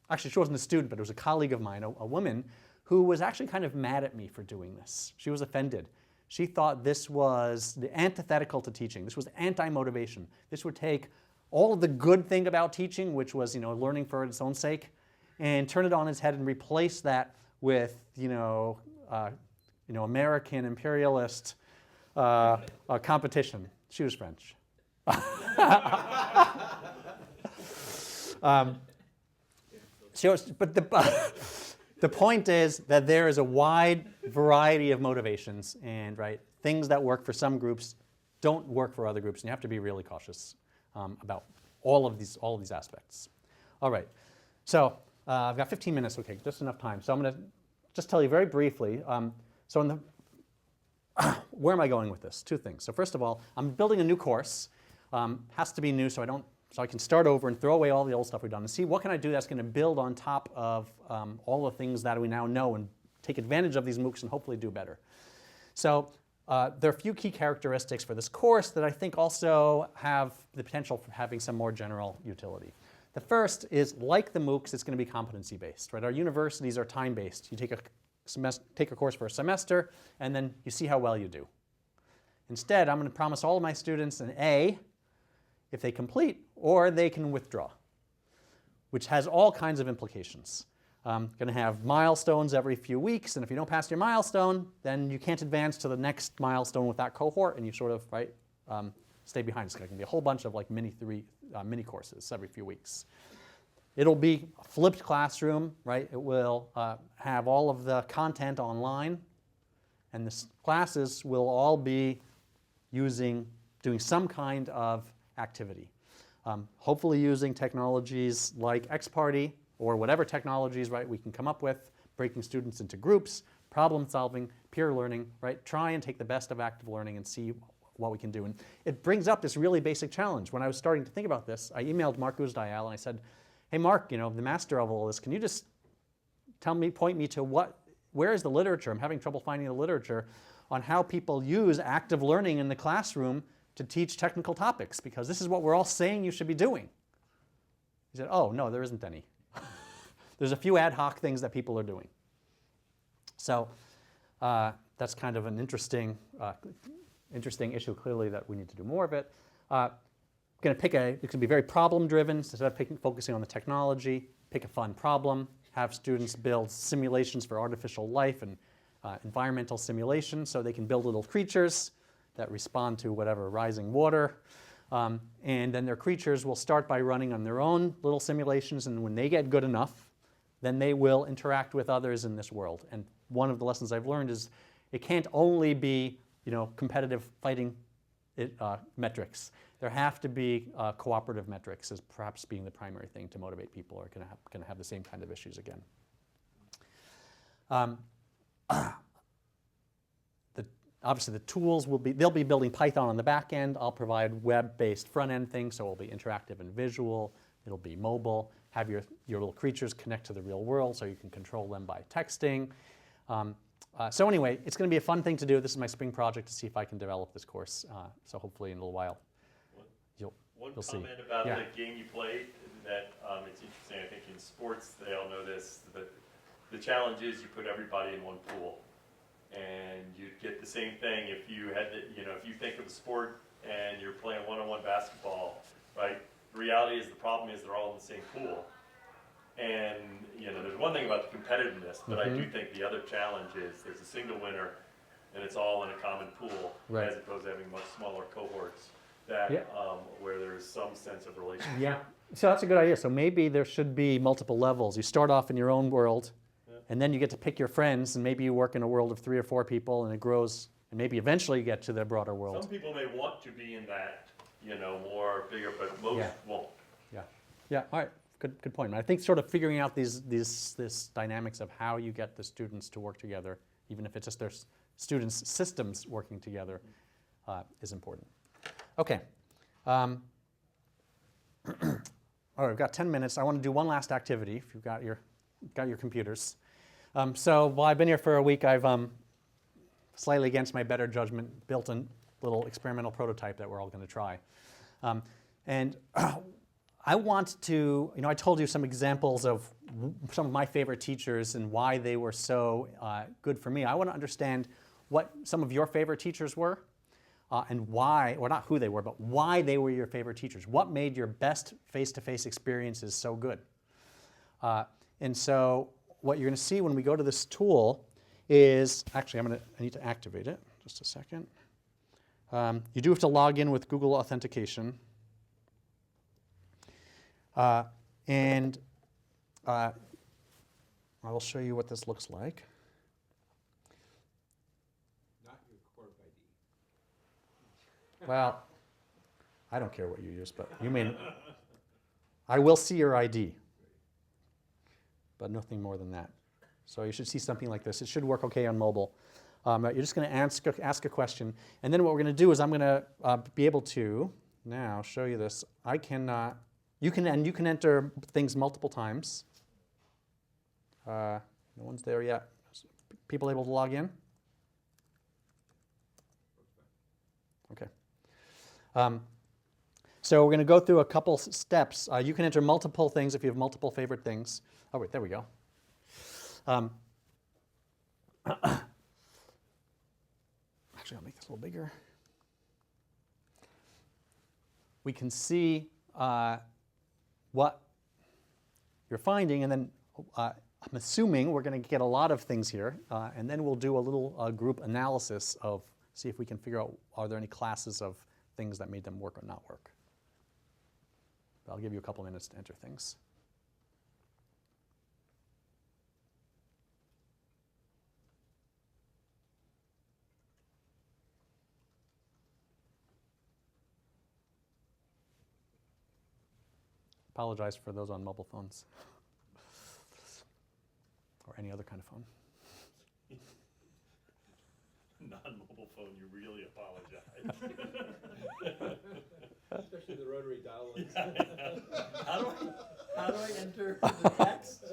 S2: actually she wasn't a student, but it was a colleague of mine, a woman, who was actually kind of mad at me for doing this. She was offended. She thought this was the antithetical to teaching. This was anti-motivation. This would take all of the good thing about teaching, which was learning for its own sake, and turn it on its head and replace that with American imperialist competition. She was French. But the point is that there is a wide variety of motivations, and things that work for some groups don't work for other groups, and you have to be really cautious about all of these aspects. All right, so I've got 15 minutes. Okay, just enough time. So I'm going to just tell you very briefly. Where am I going with this? 2 things. So first of all, I'm building a new course. Has to be new, so I can start over and throw away all the old stuff we've done and see what can I do that's going to build on top of all the things that we now know and take advantage of these MOOCs and hopefully do better. So there are a few key characteristics for this course that I think also have the potential for having some more general utility. The first is, like the MOOCs, it's going to be competency-based. Right? Our universities are time-based. You take a course for a semester, and then you see how well you do. Instead, I'm going to promise all of my students an A if they complete, or they can withdraw, which has all kinds of implications. Going to have milestones every few weeks, and if you don't pass your milestone, then you can't advance to the next milestone with that cohort, and you sort of stay behind. It's going to be a whole bunch of mini courses every few weeks. It'll be a flipped classroom, right? It will have all of the content online, and the classes will all be doing some kind of activity. Hopefully using technologies like X-Party or whatever technologies we can come up with, breaking students into groups, problem solving, peer learning, right? Try and take the best of active learning and see what we can do. And it brings up this really basic challenge. When I was starting to think about this, I emailed Mark Uzdial and I said, "Hey Mark, the master of all this, can you just point me to where is the literature? I'm having trouble finding the literature on how people use active learning in the classroom to teach technical topics, because this is what we're all saying you should be doing." He said, "Oh, no, there isn't any." There's a few ad hoc things that people are doing. So that's kind of an interesting issue, clearly, that we need to do more of it. Going to it can be very problem-driven. So instead of focusing on the technology, pick a fun problem, have students build simulations for artificial life and environmental simulation, so they can build little creatures that respond to whatever rising water. And then their creatures will start by running on their own little simulations, and when they get good enough, then they will interact with others in this world. And one of the lessons I've learned is it can't only be competitive fighting metrics. there have to be cooperative metrics as perhaps being the primary thing to motivate people, or going to have the same kind of issues again. Obviously, the tools they'll be building Python on the back end. I'll provide web-based front-end things, so it'll be interactive and visual. It'll be mobile. Have your little creatures connect to the real world so you can control them by texting. So anyway, it's going to be a fun thing to do. This is my spring project to see if I can develop this course. So hopefully in a little while, you'll see.
S3: One comment about
S2: Yeah.
S3: the game you played that it's interesting. I think in sports they all know this, but the challenge is you put everybody in one pool. And you'd get the same thing if you had, if you think of a sport and you're playing one-on-one basketball, right? The reality is the problem is they're all in the same pool. And, there's one thing about the competitiveness, but I do think the other challenge is there's a single winner and it's all in a common pool,
S2: Right.
S3: as opposed to having much smaller cohorts that,
S2: Yeah.
S3: where there's some sense of relationship.
S2: Yeah. So that's a good idea. So maybe there should be multiple levels. You start off in your own world, and then you get to pick your friends, and maybe you work in a world of 3 or 4 people, and it grows, and maybe eventually you get to the broader world.
S3: Some people may want to be in that, more bigger, but most
S2: Yeah.
S3: won't.
S2: Yeah. All right. Good point. I think sort of figuring out this dynamics of how you get the students to work together, even if it's just their students' systems working together, is important. Okay. All right. We've got 10 minutes. I want to do one last activity. If you've got your computers. So while I've been here for a week, I've slightly against my better judgment built a little experimental prototype that we're all going to try. And I want to, I told you some examples of some of my favorite teachers and why they were so good for me. I want to understand what some of your favorite teachers were and why, or not who they were, but why they were your favorite teachers. What made your best face-to-face experiences so good? And so what you're going to see when we go to this tool is, actually I need to activate it, just a second. You do have to log in with Google Authentication. And I will show you what this looks like.
S1: Not your Corp ID.
S2: Well, I don't care what you use, but you mean, I will see your ID. But nothing more than that. So you should see something like this. It should work okay on mobile. You're just going to ask a question. And then what we're going to do is I'm going to be able to now show you this. You can enter things multiple times. No one's there yet. People able to log in? Okay. So we're going to go through a couple steps. You can enter multiple things if you have multiple favorite things. Oh, wait, there we go. Actually, I'll make this a little bigger. We can see what you're finding, and then I'm assuming we're going to get a lot of things here, and then we'll do a little group analysis of see if we can figure out are there any classes of things that made them work or not work. But I'll give you a couple minutes to enter things. Apologize for those on mobile phones or any other kind of phone.
S3: Non-mobile phone, you really apologize.
S1: Especially the rotary dial.
S3: How do I enter the text?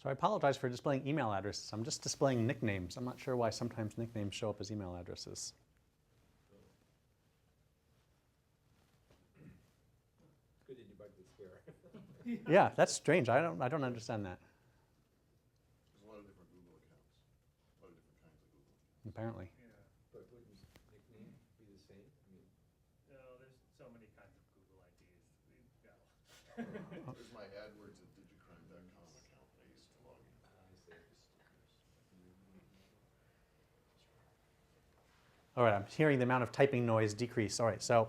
S2: So I apologize for displaying email addresses. I'm just displaying nicknames. I'm not sure why sometimes nicknames show up as email addresses. Yeah, that's strange. I don't understand that.
S5: There's a lot of different Google accounts, a lot of different kinds of Google accounts.
S2: Apparently.
S1: But wouldn't nickname be the same? I mean,
S6: No, there's so many kinds of Google IDs.
S5: There's my AdWords at digicrime.com account I used to log in.
S2: All right, I'm hearing the amount of typing noise decrease. All right, so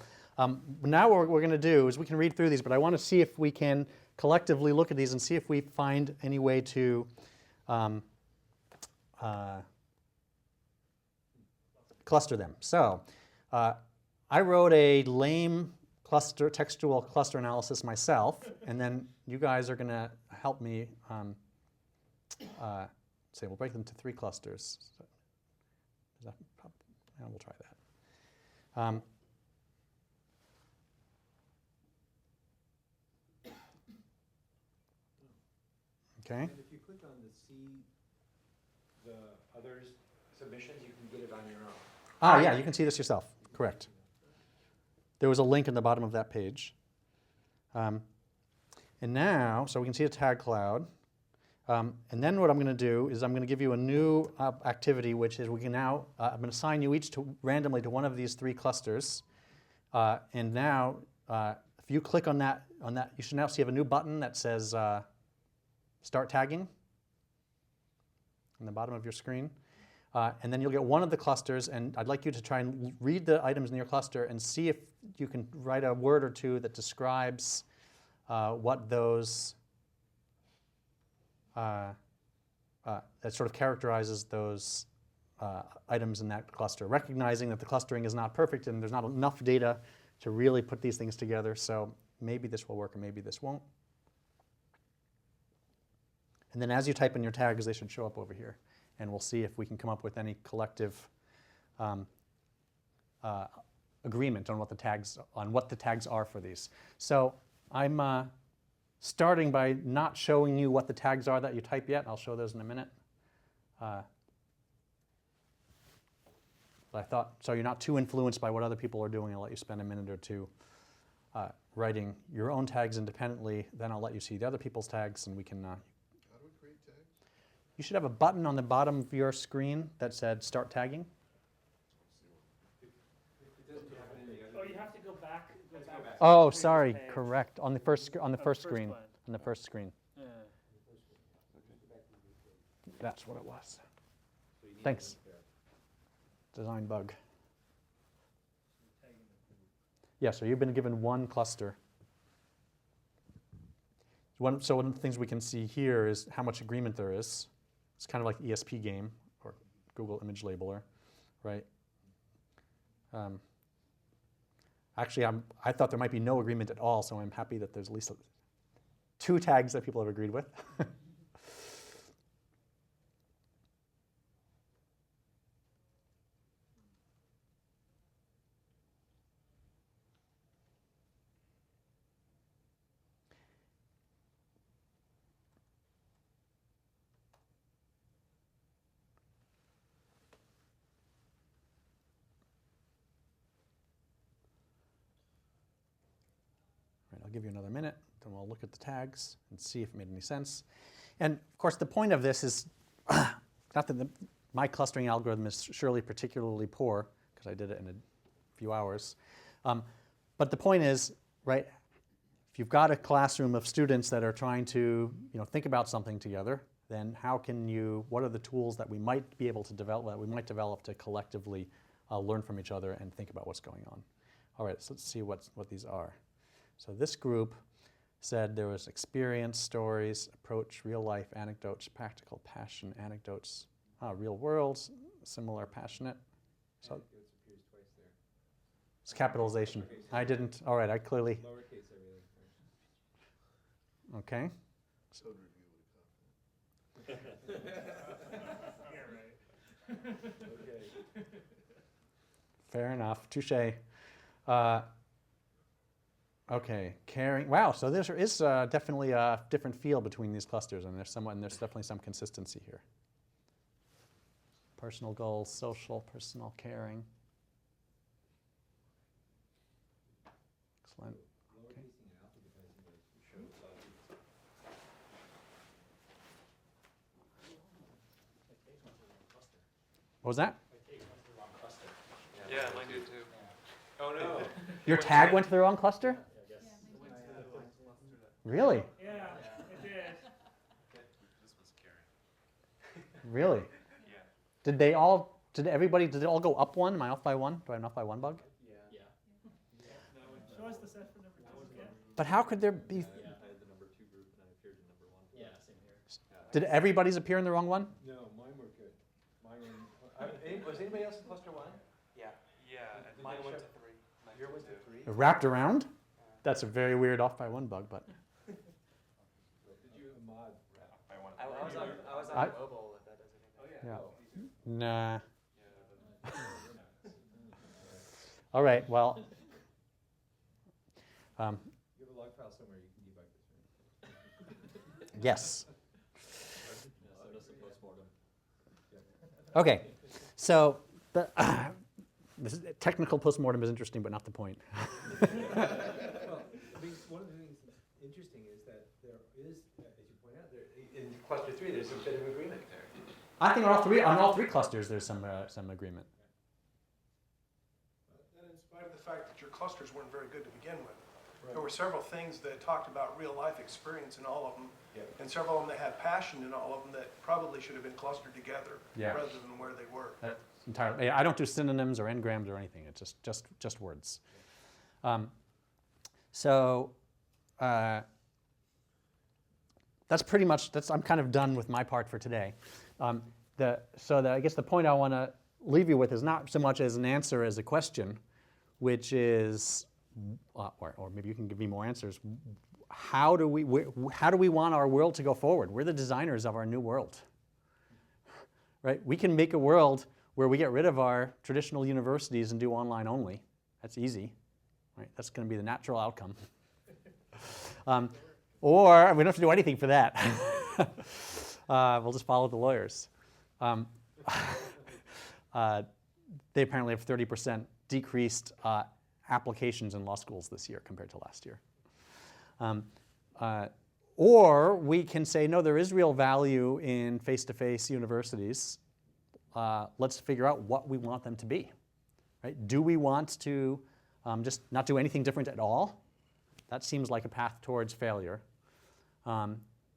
S2: now what we're going to do is we can read through these, but I want to see if we can collectively look at these and see if we find any way to cluster them. So I wrote a lame textual cluster analysis myself, and then you guys are going to help me say we'll break them to 3 clusters. So, and we'll try that. Okay.
S1: and if you click on the see the others submissions, you can get it on your own.
S2: Oh, yeah, you can see this yourself. Correct. There was a link in the bottom of that page. And now, so we can see a tag cloud. And then what I'm going to do is I'm going to give you a new activity, which is we can now, I'm going to assign you each randomly to one of these 3 clusters. And now, if you click on that, you should now see a new button that says Start Tagging on the bottom of your screen. And then you'll get one of the clusters, and I'd like you to try and read the items in your cluster and see if you can write a word or 2 that describes what those that sort of characterizes those items in that cluster, recognizing that the clustering is not perfect and there's not enough data to really put these things together. So maybe this will work and maybe this won't. And then as you type in your tags, they should show up over here. And we'll see if we can come up with any collective agreement on what the tags are for these. So I'm starting by not showing you what the tags are that you type yet. I'll show those in a minute. But I thought, so you're not too influenced by what other people are doing, I'll let you spend a minute or 2 writing your own tags independently. Then I'll let you see the other people's tags, and we can.
S5: How do we create tags?
S2: You should have a button on the bottom of your screen that said Start Tagging.
S6: Oh, you have to go back.
S2: Oh,
S6: to the
S2: sorry,
S6: previous page.
S2: correct. On the first screen.
S6: one.
S2: On the first screen.
S6: Yeah.
S2: That's what it was. Thanks. Design bug. Yeah, so you've been given one cluster. So one of the things we can see here is how much agreement there is. It's kind of like ESP game or Google Image Labeler, right? Actually, I thought there might be no agreement at all, so I'm happy that there's at least 2 tags that people have agreed with. I'll give you another minute, then we'll look at the tags and see if it made any sense. And of course, the point of this is not that my clustering algorithm is surely particularly poor, because I did it in a few hours. But the point is, right, if you've got a classroom of students that are trying to think about something together, then what are the tools that we might be able to develop, to collectively learn from each other and think about what's going on. All right, so let's see what these are. So this group said there was experience, stories, approach, real life, anecdotes, practical, passion, anecdotes, real worlds, similar, passionate. So
S1: Anecdotes appears twice there.
S2: it's capitalization. I didn't. All right, I clearly.
S1: Lowercase everything.
S2: Okay.
S5: Code review would have
S6: Yeah, right.
S1: Okay.
S2: Fair enough. Touche. Okay, caring. Wow, so there is definitely a different feel between these clusters, and there's definitely some consistency here. Personal goals, social, personal, caring. Excellent.
S1: Lowercasing and alphabetizing shows a lot of
S2: What was that?
S7: Yeah, mine do too. Oh no.
S2: Your tag went to the wrong cluster? Really?
S6: Yeah, it did.
S4: This was scary.
S2: Really?
S7: Yeah.
S2: Did it all go up one? Am I off by one? Do I have an off by one bug?
S6: Show us the set for number 2 again.
S2: But how could there be?
S8: I had the number 2 group and I appeared in number 1.
S9: Yeah, same here.
S2: Did everybody's appear in the wrong one?
S8: No, mine were good. Was anybody else in cluster 1?
S7: Yeah. Yeah, and mine went to 3.
S8: Yours went to 3?
S2: It wrapped around? That's a very weird off by one bug, but
S8: Did you mod wrap?
S7: I
S9: I was
S2: I-
S9: on mobile, if that does anything.
S2: yeah. Nah. All right. Well.
S8: You have a log file somewhere you can debug this, right?
S2: Yes.
S9: Send us a postmortem.
S2: Okay. So the technical postmortem is interesting, but not the point.
S8: Well, I mean, one of the things that's interesting is that there is, as you point out, in cluster 3, there's a bit of agreement there.
S2: I think on all three clusters there's some agreement.
S10: And in spite of the fact that your clusters weren't very good to begin with. There were several things that talked about real life experience in all of them, and several of them that had passion in all of them that probably should have been clustered together
S2: Yeah.
S10: rather than where they were.
S2: That's entirely. I don't do synonyms or n-grams or anything. It's just words. That's pretty much. I'm kind of done with my part for today. I guess the point I want to leave you with is not so much as an answer as a question, which is, or maybe you can give me more answers. How do we want our world to go forward? We're the designers of our new world, right? We can make a world where we get rid of our traditional universities and do online only. That's easy, right? That's going to be the natural outcome. Or we don't have to do anything for that. We'll just follow the lawyers. They apparently have 30% decreased applications in law schools this year compared to last year. Or we can say, no, there is real value in face-to-face universities. Let's figure out what we want them to be. Right? Do we want to just not do anything different at all? That seems like a path towards failure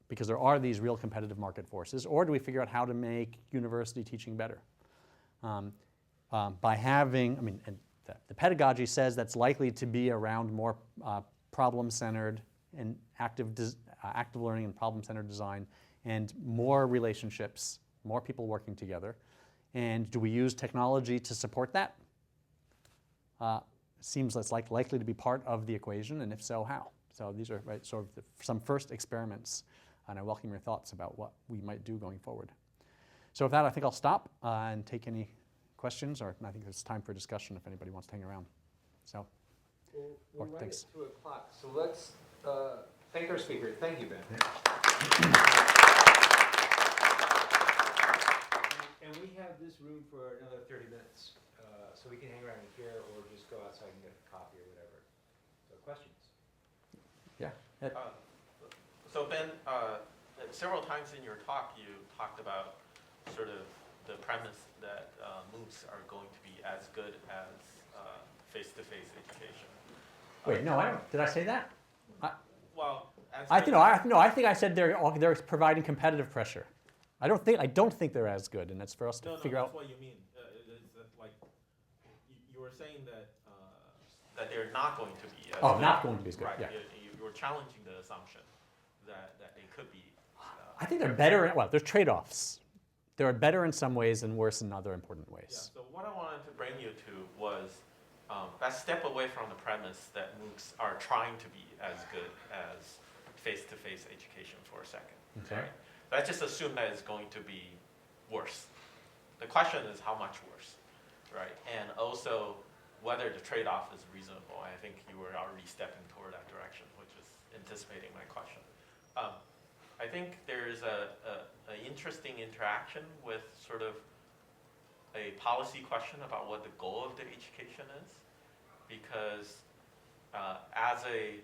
S2: because there are these real competitive market forces. Or do we figure out how to make university teaching better? By having, and the pedagogy says that's likely to be around more problem-centered and active learning and problem-centered design and more relationships, more people working together. And do we use technology to support that? Seems that's likely to be part of the equation, and if so, how? So these are sort of some first experiments, and I welcome your thoughts about what we might do going forward. So with that, I think I'll stop and take any questions, or I think it's time for discussion if anybody wants to hang around. So,
S8: We're right
S2: thanks.
S8: at 2 o'clock, so let's thank our speaker. Thank you, Ben. And we have this room for another 30 minutes, so we can hang around here or just go outside and get a coffee or whatever. So questions?
S2: Yeah.
S11: So Ben, several times in your talk you talked about sort of the premise that MOOCs are going to be as good as face-to-face education.
S2: Wait, no, I don't. Did I say that?
S11: Well, as
S2: I think I said they're providing competitive pressure. I don't think they're as good, and that's for us to figure out.
S11: That's what you mean. Like you were saying that they're not going to be. As good.
S2: Not going to be as good.
S11: Right.
S2: Yeah.
S11: You were challenging the assumption that they could be.
S2: I think they're better. Well, there's trade-offs. They're better in some ways and worse in other important ways.
S11: Yeah. So what I wanted to bring you to was that step away from the premise that MOOCs are trying to be as good as face-to-face education for a second.
S2: Okay.
S11: Right? Let's just assume that it's going to be worse. The question is how much worse, right? And also whether the trade-off is reasonable. I think you were already stepping toward that direction, which is anticipating my question. I think there's an interesting interaction with sort of a policy question about what the goal of the education is, because as an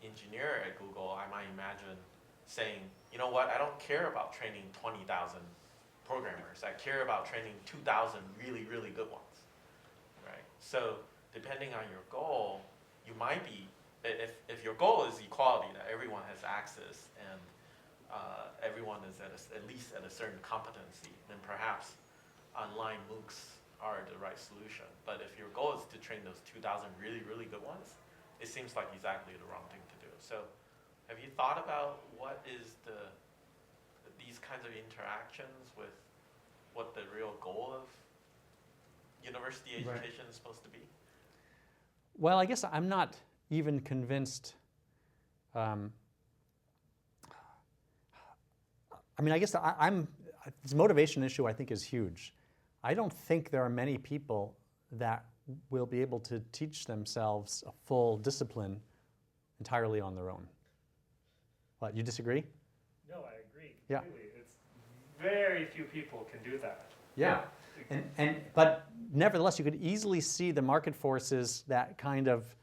S11: engineer at Google, I might imagine saying, you know what, I don't care about training 20,000 programmers that care about training 2,000 really, really good ones, right? So depending on your goal, you might be, if your goal is equality, that everyone has access and everyone is at least at a certain competency, then perhaps online MOOCs are the right solution. But if your goal is to train those 2,000 really, really good ones, it seems like exactly the wrong thing to do. So have you thought about what is these kinds of interactions with what the real goal of university education is supposed to be?
S2: Well, I guess I'm not even convinced. I mean, I guess this motivation issue I think is huge. I don't think there are many people that will be able to teach themselves a full discipline entirely on their own. What, you disagree?
S6: No, I agree
S2: Yeah.
S6: completely. It's very few people can do that.
S2: Yeah. But nevertheless, you could easily see the market forces that kind of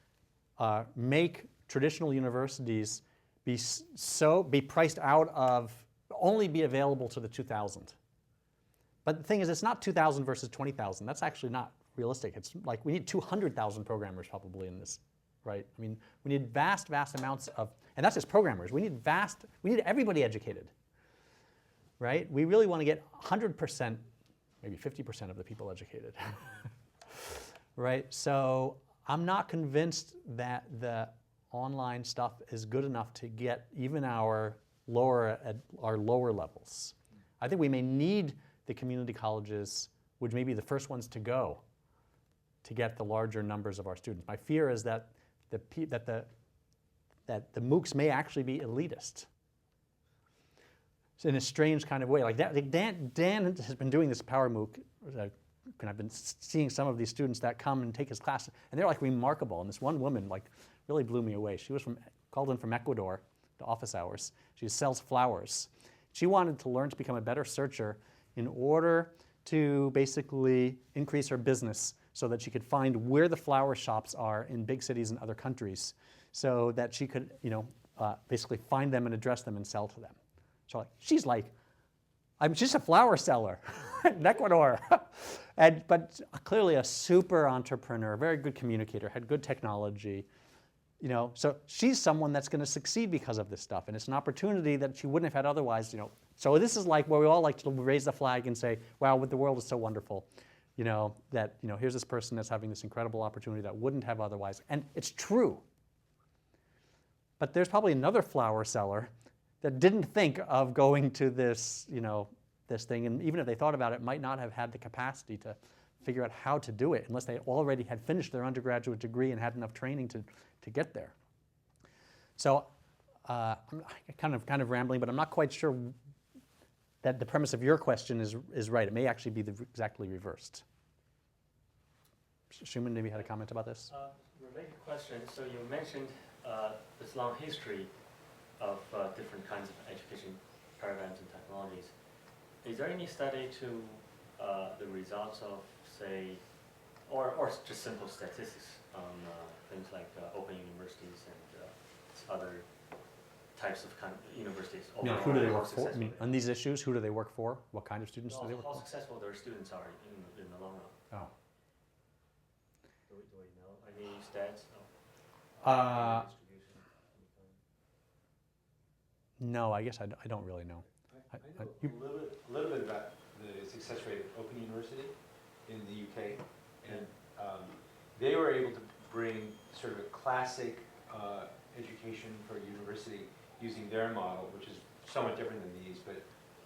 S2: make traditional universities be priced out of, only be available to the 2,000. But the thing is, it's not 2,000 versus 20,000. That's actually not realistic. It's like we need 200,000 programmers probably in this, right? I mean, we need vast, vast amounts of, and that's just programmers. We need everybody educated, right? We really want to get 100%, maybe 50% of the people educated, right? So I'm not convinced that the online stuff is good enough to get even our lower levels. I think we may need the community colleges, which may be the first ones to go, to get the larger numbers of our students. My fear is that the MOOCs may actually be elitist. So in a strange kind of way. Like Dan has been doing this Power MOOC, and I've been seeing some of these students that come and take his class, and they're like remarkable. And this one woman like really blew me away. She was called in from Ecuador to office hours. She sells flowers. She wanted to learn to become a better searcher in order to basically increase her business so that she could find where the flower shops are in big cities and other countries so that she could, basically find them and address them and sell to them. So she's like, I'm just a flower seller in Ecuador. But clearly a super entrepreneur, very good communicator, had good technology. So she's someone that's going to succeed because of this stuff, and it's an opportunity that she wouldn't have had otherwise. So this is like where we all like to raise the flag and say, "Wow, the world is so wonderful," that here's this person that's having this incredible opportunity that wouldn't have otherwise, and it's true. But there's probably another flower seller that didn't think of going to this, this thing, and even if they thought about it, might not have had the capacity to figure out how to do it unless they already had finished their undergraduate degree and had enough training to get there. So I'm kind of rambling, but I'm not quite sure that the premise of your question is right. It may actually be exactly reversed. Shuman maybe had a comment about this?
S9: Related question. So you mentioned this long history of different kinds of education paradigms and technologies. Is there any study to the results of, say, or just simple statistics on things like open universities and other types of universities?
S2: Who do they work for? On these issues, who do they work for? What kind of students do they work
S9: how
S2: for?
S9: successful their students are in the long run.
S2: Oh.
S9: Do we know any stats?
S2: No, I guess I don't really know.
S8: I know a little bit about the success rate of Open University in the UK, and they were able to bring sort of a classic education for a university using their model, which is somewhat different than these, but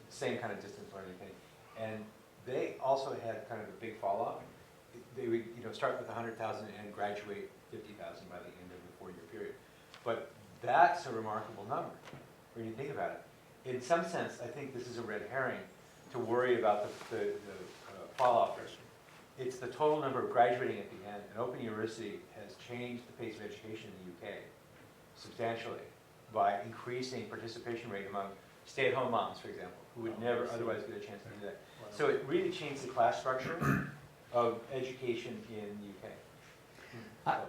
S8: same kind of distance learning thing. And they also had kind of a big fall off. They would start with 100,000 and graduate 50,000 by the end of the 4-year period. But that's a remarkable number when you think about it. In some sense, I think this is a red herring to worry about the fall off rate. It's the total number of graduating at the end. And Open University has changed the pace of education in the UK substantially by increasing participation rate among stay-at-home moms, for example, who would never otherwise get a chance to do that. So it really changed the class structure of education in the UK.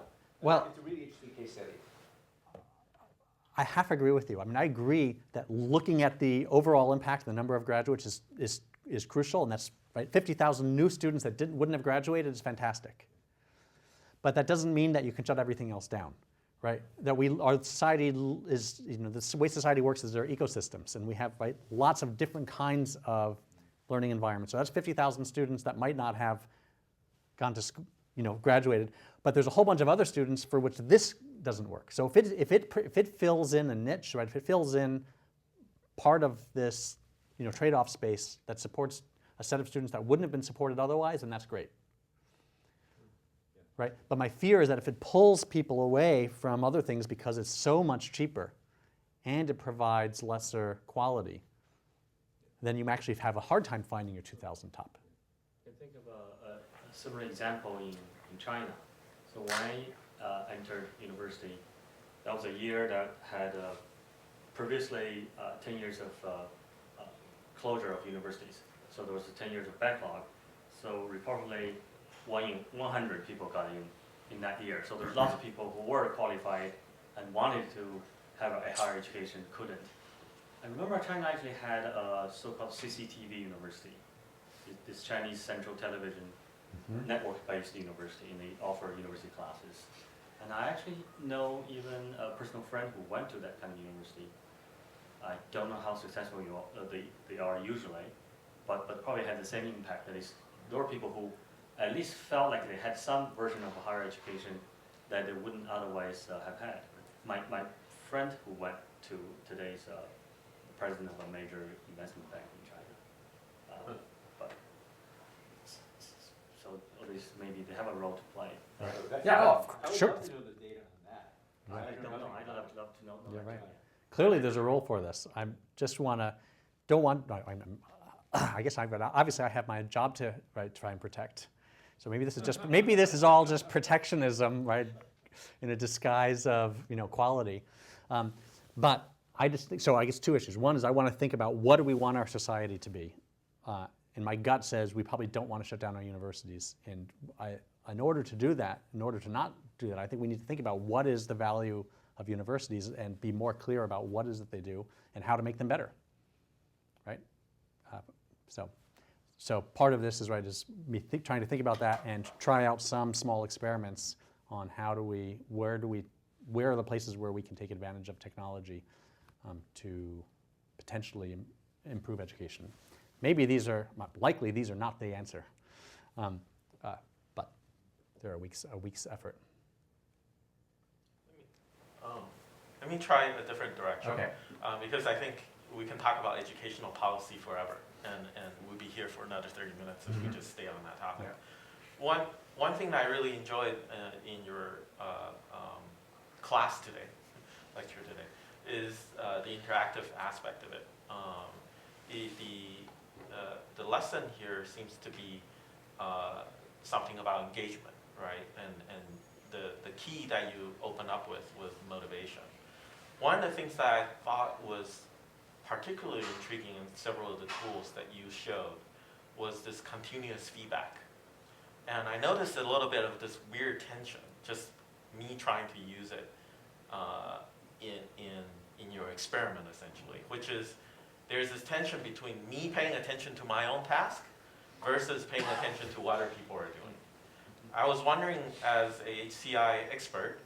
S2: Well,
S8: it's a really interesting case study.
S2: I half agree with you. I mean, I agree that looking at the overall impact, the number of graduates is is crucial, and that's right. 50,000 new students that wouldn't have graduated is fantastic. But that doesn't mean that you can shut everything else down, right? That our society is, the way society works is there are ecosystems, and we have lots of different kinds of learning environments. So that's 50,000 students that might not have gone to school, graduated, but there's a whole bunch of other students for which this doesn't work. So if it fills in a niche, right? If it fills in part of this, trade-off space that supports a set of students that wouldn't have been supported otherwise, then that's great. Right? But my fear is that if it pulls people away from other things because it's so much cheaper and it provides lesser quality, then you actually have a hard time finding your 2,000 top.
S9: I think of a similar example in China. So when I entered university, that was a year that had previously 10 years of closure of universities. So there was 10 years of backlog. So reportedly, 1 in 100 people got in that year. So there's lots of people who were qualified and wanted to have a higher education, couldn't. I remember China actually had a so-called CCTV university, this Chinese Central Television network-based university, and they offer university classes. And I actually know even a personal friend who went to that kind of university. I don't know how successful they are usually, but probably had the same impact. That is, there were people who at least felt like they had some version of a higher education that they wouldn't otherwise have had. My friend who went to today's president of a major investment bank in China. But so at least maybe they have a role to play.
S2: Yeah, sure.
S8: I would love to know the data on that.
S9: I don't know. I'd love to know.
S2: Yeah, right. Clearly, there's a role for this. I just I guess obviously I have my job to try and protect. So maybe this is all just protectionism, right, in a disguise of quality. But I guess two issues. One is I want to think about what do we want our society to be, and my gut says we probably don't want to shut down our universities. And in order to do that, in order to not do that, I think we need to think about what is the value of universities and be more clear about what is it they do and how to make them better, right? So part of this is me trying to think about that and try out some small experiments on where are the places where we can take advantage of technology to potentially improve education. Maybe these are not the answer, but they're a week's effort.
S11: Let me try a different direction.
S2: Okay.
S11: Because I think we can talk about educational policy forever, and we'll be here for another 30 minutes if we just stay on that topic. Yeah. One thing that I really enjoyed in your class today, lecture today, is the interactive aspect of it. The lesson here seems to be something about engagement, right? And the key that you open up with was motivation. One of the things that I thought was particularly intriguing in several of the tools that you showed was this continuous feedback. And I noticed a little bit of this weird tension, just me trying to use it in your experiment essentially, which is there's this tension between me paying attention to my own task versus paying attention to what other people are doing. I was wondering, as a HCI expert,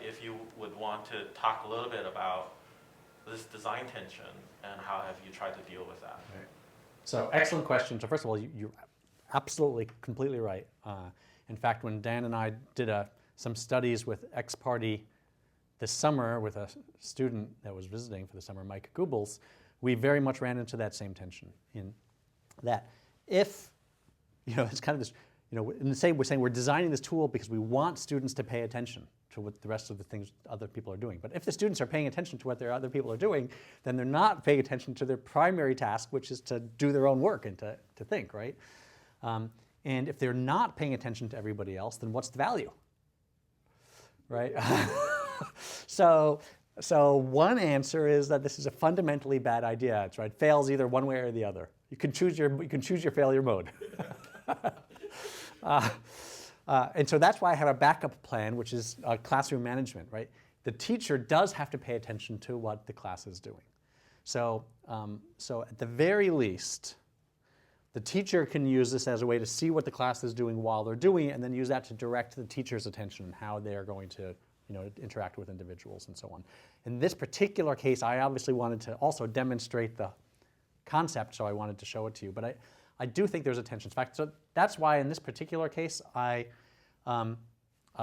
S11: if you would want to talk a little bit about this design tension and how have you tried to deal with that?
S2: Right. So excellent question. So first of all, you're absolutely, completely right. In fact, when Dan and I did some studies with X-Party this summer with a student that was visiting for the summer, Mike Goebbels, we very much ran into that same tension in that if, it's kind of this, in the same, we're saying we're designing this tool because we want students to pay attention to what the rest of the things other people are doing. But if the students are paying attention to what their other people are doing, then they're not paying attention to their primary task, which is to do their own work and to think, right? And if they're not paying attention to everybody else, then what's the value, right? So one answer is that this is a fundamentally bad idea. It's right, fails either one way or the other. You can choose your failure mode. And so that's why I have a backup plan, which is classroom management, right? The teacher does have to pay attention to what the class is doing. So at the very least, The teacher can use this as a way to see what the class is doing while they're doing it, and then use that to direct the teacher's attention and how they are going to interact with individuals and so on. In this particular case, I obviously wanted to also demonstrate the concept, so I wanted to show it to you. But I do think there's a tension. In fact, so that's why in this particular case, I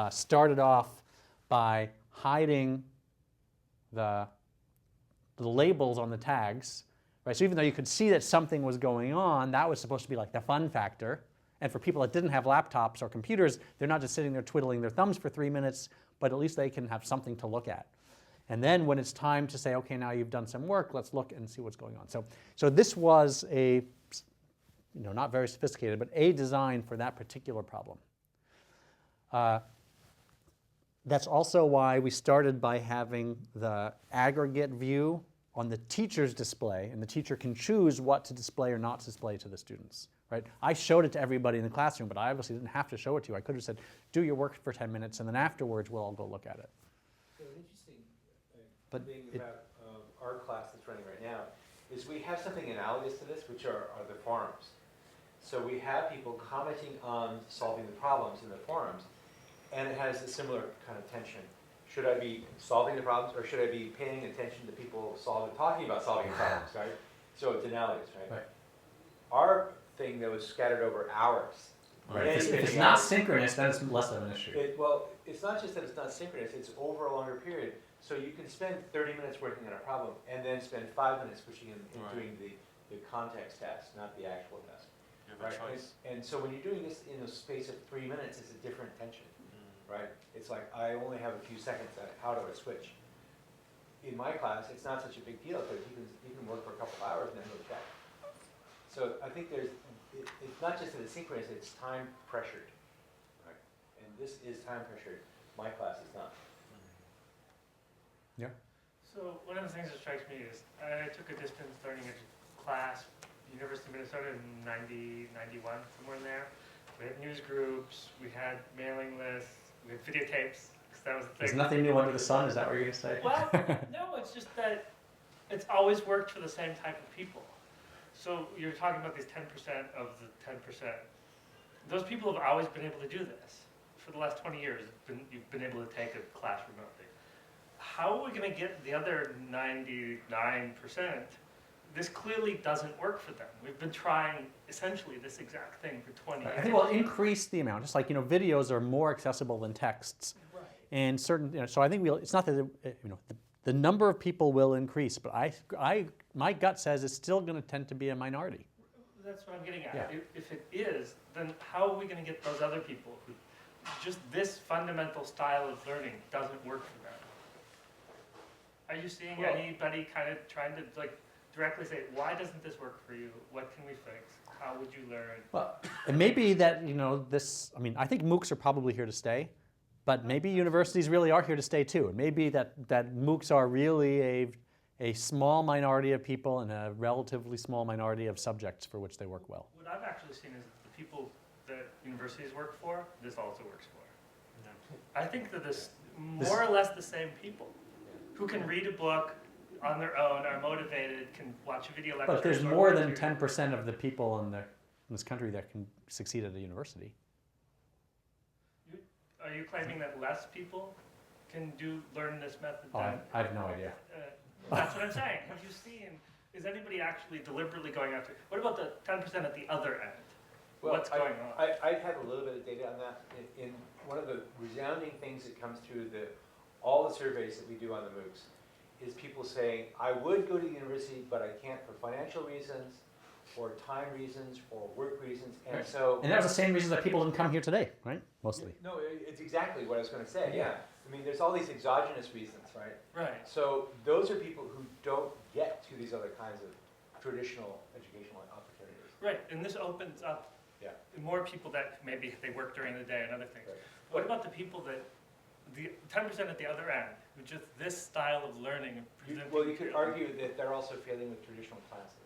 S2: started off by hiding the labels on the tags. Right, so even though you could see that something was going on, that was supposed to be like the fun factor. And for people that didn't have laptops or computers, they're not just sitting there twiddling their thumbs for 3 minutes, but at least they can have something to look at. And then when it's time to say, okay, now you've done some work, let's look and see what's going on. So this was a, not very sophisticated, but a design for that particular problem. That's also why we started by having the aggregate view on the teacher's display, and the teacher can choose what to display or not display to the students. Right? I showed it to everybody in the classroom, but I obviously didn't have to show it to you. I could have said, do your work for 10 minutes, and then afterwards we'll all go look at it.
S8: So an interesting thing about our class that's running right now is we have something analogous to this, which are the forums. So we have people commenting on solving the problems in the forums, and it has a similar kind of tension. Should I be solving the problems, or should I be paying attention to people talking about solving problems, right? So it's analogous, right? Our thing that was scattered over hours.
S2: Right. If it's not synchronous, then it's less of an issue.
S8: Well, it's not just that it's not synchronous, it's over a longer period. So you can spend 30 minutes working on a problem, and then spend 5 minutes pushing in doing the context task, not the actual task.
S11: You have a choice.
S8: And so when you're doing this in a space of 3 minutes, it's a different tension. Right? It's like, I only have a few seconds, how do I switch? In my class, it's not such a big deal, because you can work for a couple of hours and then go check. So I think it's not just that it's synchronous, it's time pressured. Right? And this is time pressured. My class is not.
S2: Yeah.
S6: So one of the things that strikes me is I took a distance learning class, University of Minnesota in 90, 91, somewhere in there. We had news groups, we had mailing lists, we had videotapes, because that was the thing.
S2: There's nothing new under the sun, is that what you're going to say?
S6: Well, no, it's just that it's always worked for the same type of people. So you're talking about these 10% of the 10%. Those people have always been able to do this. For the last 20 years, you've been able to take a class remotely. How are we going to get the other 99%? This clearly doesn't work for them. We've been trying essentially this exact thing for 20 years.
S2: I think we'll increase the amount. Just like videos are more accessible than texts,
S6: Right.
S2: and certain. So I think it's not that the number of people will increase, but my gut says it's still going to tend to be a minority.
S6: That's what I'm getting at.
S2: Yeah.
S6: If it is, then how are we going to get those other people who just this fundamental style of learning doesn't work for them? Are you seeing anybody kind of trying to directly say, why doesn't this work for you? What can we fix? How would you learn?
S2: Well, it may be that this. I mean, I think MOOCs are probably here to stay, but maybe universities really are here to stay too. It may be that MOOCs are really a small minority of people and a relatively small minority of subjects for which they work well.
S6: What I've actually seen is the people that universities work for, this also works for. I think that this more or less the same people who can read a book on their own, are motivated, can watch a video lecture.
S2: But there's more than 10% of the people in this country that can succeed at a university.
S6: Are you claiming that less people can learn this method?
S2: Oh, I have no idea.
S6: That's what I'm saying. Have you seen, is anybody actually deliberately going after, what about the 10% at the other end?
S8: Well,
S6: What's going on?
S8: I have a little bit of data on that. In one of the resounding things that comes through all the surveys that we do on the MOOCs is people saying, I would go to the university, but I can't for financial reasons, or time reasons, or work reasons, and
S2: Right.
S8: so...
S2: And that was the same reason that people didn't come here today, right? Mostly.
S8: No, it's exactly what I was going to say, yeah. I mean, there's all these exogenous reasons, right?
S6: Right.
S8: So those are people who don't get to these other kinds of traditional educational opportunities.
S6: Right, and this opens up more people that maybe they work during the day and other things.
S8: Right.
S6: What about the people that, the 10% at the other end, who just this style of learning and presenting?
S8: Well, you could argue that they're also failing with traditional classes.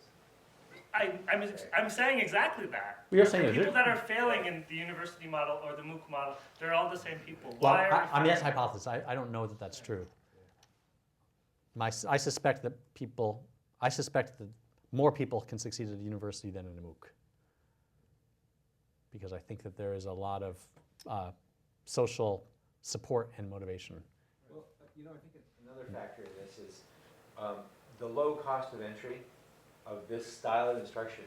S6: I'm saying exactly that.
S2: You're saying
S6: The
S2: it.
S6: people that are failing in the university model or the MOOC model, they're all the same people.
S2: Well,
S6: Why are
S2: I mean, that's hypothesis. I don't know that that's true. I suspect that more people can succeed at a university than in a MOOC. because I think that there is a lot of social support and motivation.
S8: Well, I think another factor in this is the low cost of entry of this style of instruction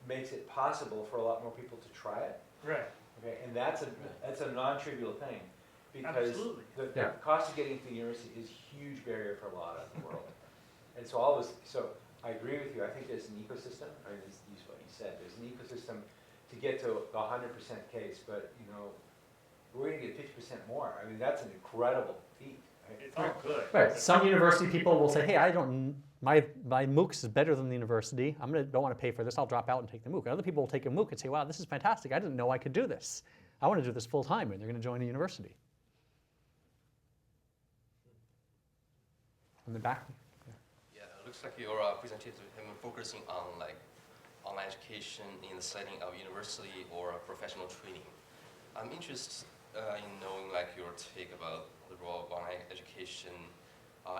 S8: makes it possible for a lot more people to try it.
S6: Right.
S8: Okay, and that's a non-trivial thing, because
S6: Absolutely.
S8: the cost of getting to the university is a huge barrier for a lot of the world. And so all this, so I agree with you. I think there's an ecosystem. I mean, this is what you said. There's an ecosystem to get to the 100% case, but we're going to get 50% more. I mean, that's an incredible feat. Right?
S6: It's all good.
S2: Right. Some university people will say, hey, my MOOCs is better than the university. Don't want to pay for this. I'll drop out and take the MOOC. Other people will take a MOOC and say, wow, this is fantastic. I didn't know I could do this. I want to do this full time, and they're going to join a university. In the back.
S7: Yeah, it looks like your presentation has been focusing on like online education in the setting of university or professional training. I'm interested in knowing like your take about the role of online education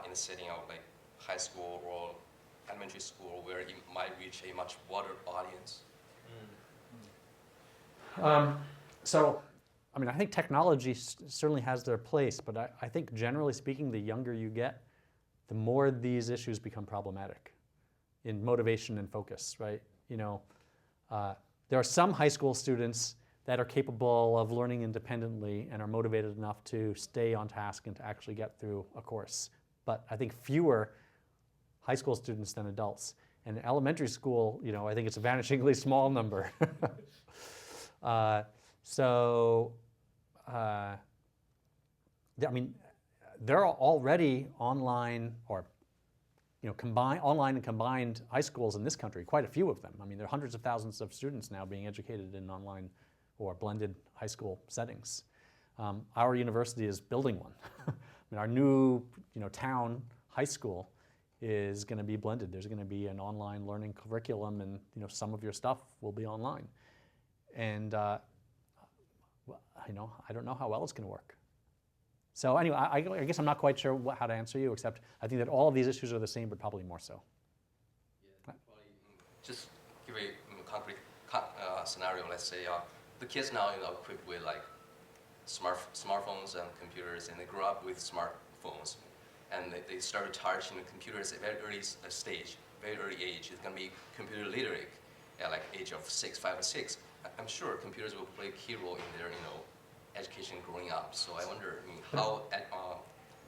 S7: in the setting of like high school or elementary school, where it might reach a much broader audience.
S2: So, I mean, I think technology certainly has their place, but I think generally speaking, the younger you get, the more these issues become problematic in motivation and focus, right? There are some high school students that are capable of learning independently and are motivated enough to stay on task and to actually get through a course. But I think fewer high school students than adults. And in elementary school, I think it's a vanishingly small number. I mean, there are already online or online and combined high schools in this country, quite a few of them. I mean, there are hundreds of thousands of students now being educated in online or blended high school settings. Our university is building one. I mean, our new town high school is going to be blended. There's going to be an online learning curriculum, and some of your stuff will be online. And I don't know how well it's going to work. So anyway, I guess I'm not quite sure how to answer you, except I think that all of these issues are the same, but probably more so.
S7: Yeah, probably just give a concrete scenario. Let's say the kids now equipped with like smartphones and computers, and they grew up with smartphones, and they started touching the computers at a very early stage, very early age. It's going to be computer literate at like age of 5 or 6. I'm sure computers will play a key role in their education growing up. So I wonder how.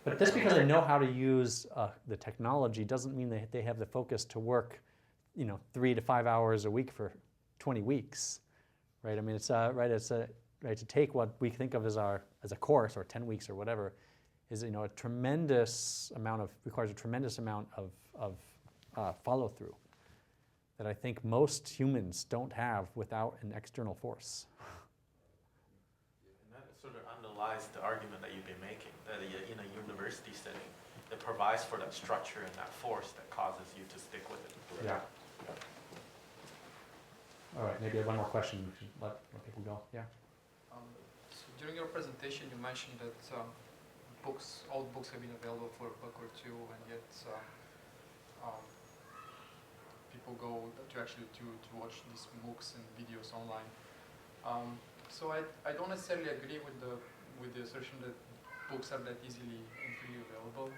S2: But just because they know how to use the technology doesn't mean that they have the focus to work, 3 to 5 hours a week for 20 weeks, right? I mean, it's to take what we think of as a course or 10 weeks or whatever, is requires a tremendous amount of follow through that I think most humans don't have without an external force.
S11: And that sort of underlies the argument that you've been making, that in a university setting, it provides for that structure and that force that causes you to stick with it.
S2: Yeah. All right, maybe one more question. We should let people go. Yeah.
S12: So during your presentation, you mentioned that old books have been available for a buck or two, and yet people go to watch these MOOCs and videos online. So I don't necessarily agree with the assertion that books are that easily and freely available.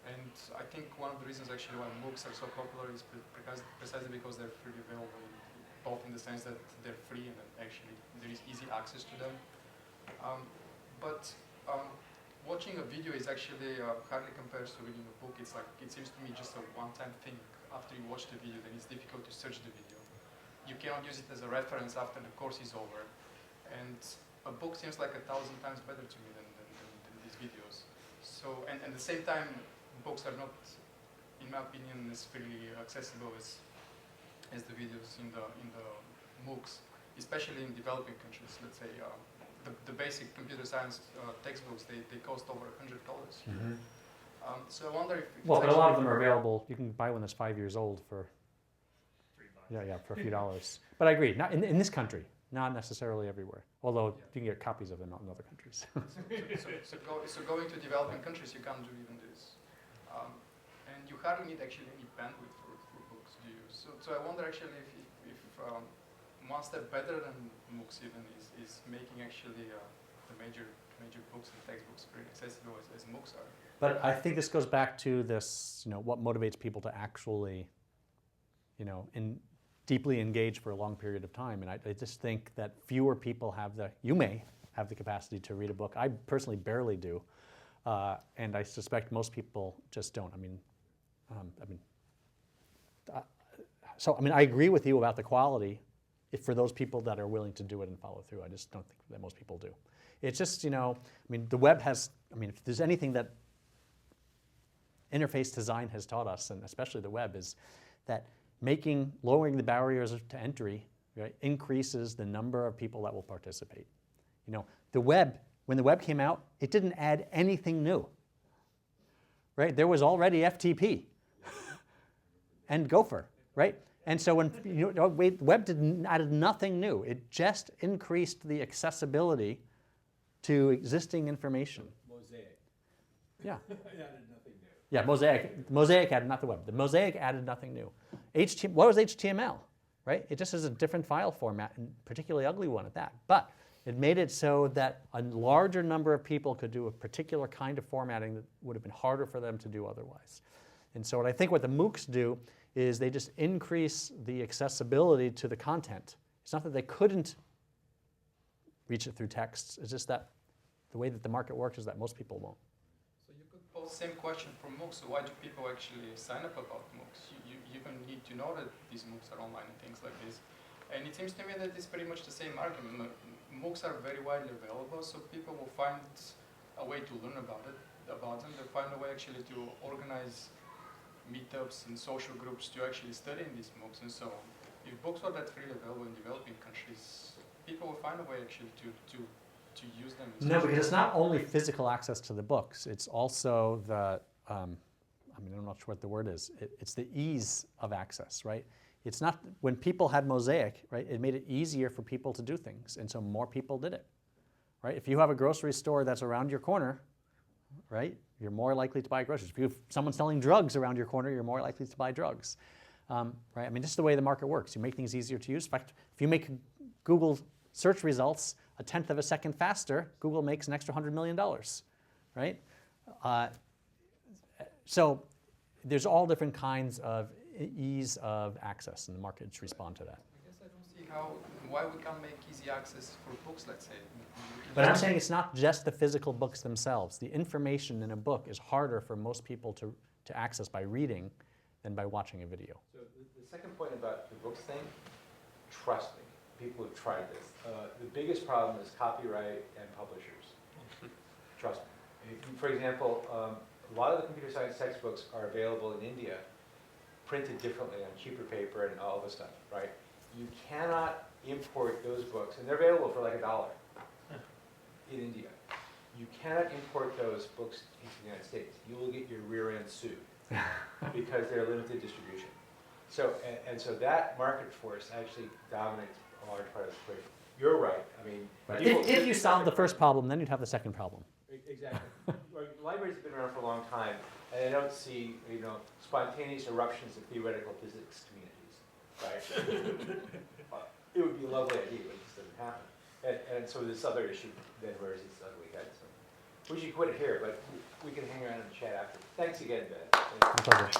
S12: And I think one of the reasons actually why MOOCs are so popular is precisely because they're freely available, both in the sense that they're free and that actually there is easy access to them. Watching a video is actually hardly compares to reading a book. It seems to me just a one-time thing. After you watch the video, then it's difficult to search the video. You cannot use it as a reference after the course is over. And a book seems like 1,000 times better to me than these videos. So, and at the same time, books are not, in my opinion, as freely accessible as the videos in the MOOCs, especially in developing countries. Let's say the basic computer science textbooks, they cost over $100.
S2: Mm-hmm.
S12: So I wonder if
S2: but a lot of them are available. You can buy one that's 5 years old for
S6: $3.
S2: for a few dollars. But I agree, not in this country, not necessarily everywhere. Although you can get copies of them in other countries.
S12: So going to developing countries, you can't do even this, and you hardly need actually any bandwidth for books, do you? So I wonder actually if one step better than MOOCs even is making actually the major books and textbooks pretty accessible as MOOCs are.
S2: But I think this goes back to this, what motivates people to actually, deeply engage for a long period of time. And I just think that fewer people you may have the capacity to read a book. I personally barely do. And I suspect most people just don't. I agree with you about the quality for those people that are willing to do it and follow through. I just don't think that most people do. It's just, the web has, if there's anything that interface design has taught us, and especially the web, is that lowering the barriers to entry, right, increases the number of people that will participate. The web, when the web came out, it didn't add anything new, right? There was already FTP and Gopher, right? And so when the web added nothing new. It just increased the accessibility to existing information.
S1: Mosaic.
S2: Yeah.
S1: It added nothing new.
S2: Yeah, Mosaic added, not the web. The Mosaic added nothing new. What was HTML, right? It just is a different file format, and particularly ugly one at that. But it made it so that a larger number of people could do a particular kind of formatting that would have been harder for them to do otherwise. And so what the MOOCs do is they just increase the accessibility to the content. It's not that they couldn't reach it through texts. It's just that the way that the market works is that most people won't.
S12: So you could pose the same question for MOOCs. So why do people actually sign up about MOOCs? You even need to know that these MOOCs are online and things like this. And it seems to me that it's pretty much the same argument. MOOCs are very widely available, so people will find a way to learn about them. They'll find a way actually to organize meetups and social groups to actually study in these MOOCs and so on. If books are that freely available in developing countries, people will find a way actually to use them.
S2: No, because it's not only physical access to the books, it's also the, I'm not sure what the word is, it's the ease of access, right? It's not, when people had Mosaic, right, it made it easier for people to do things, and so more people did it, right? If you have a grocery store that's around your corner, right, you're more likely to buy groceries. If you have someone selling drugs around your corner, you're more likely to buy drugs, right? This is the way the market works. You make things easier to use. In fact, if you make Google search results 1/10 of a second faster, Google makes an extra $100 million, right? So there's all different kinds of ease of access, and the markets respond to that.
S12: I guess I don't see why we can't make easy access for books, let's say.
S2: But I'm saying it's not just the physical books themselves. The information in a book is harder for most people to access by reading than by watching a video.
S8: So the second point about the books thing, trust me, people have tried this. The biggest problem is copyright and publishers. Trust me. For example, a lot of the computer science textbooks are available in India, printed differently on cheaper paper and all this stuff, right? You cannot import those books, and they're available for like $1 in India. You cannot import those books into the United States. You will get your rear end sued because they're limited distribution. So, and so that market force actually dominates a large part of the equation. You're right.
S2: If you solve the first problem, then you'd have the second problem.
S8: Exactly. Libraries have been around for a long time, and I don't see, spontaneous eruptions of theoretical physics communities, right? It would be a lovely idea, but it just doesn't happen. And so this other issue then wears its ugly head. So we should quit it here, but we can hang around and chat after. Thanks again, Ben.
S2: My pleasure.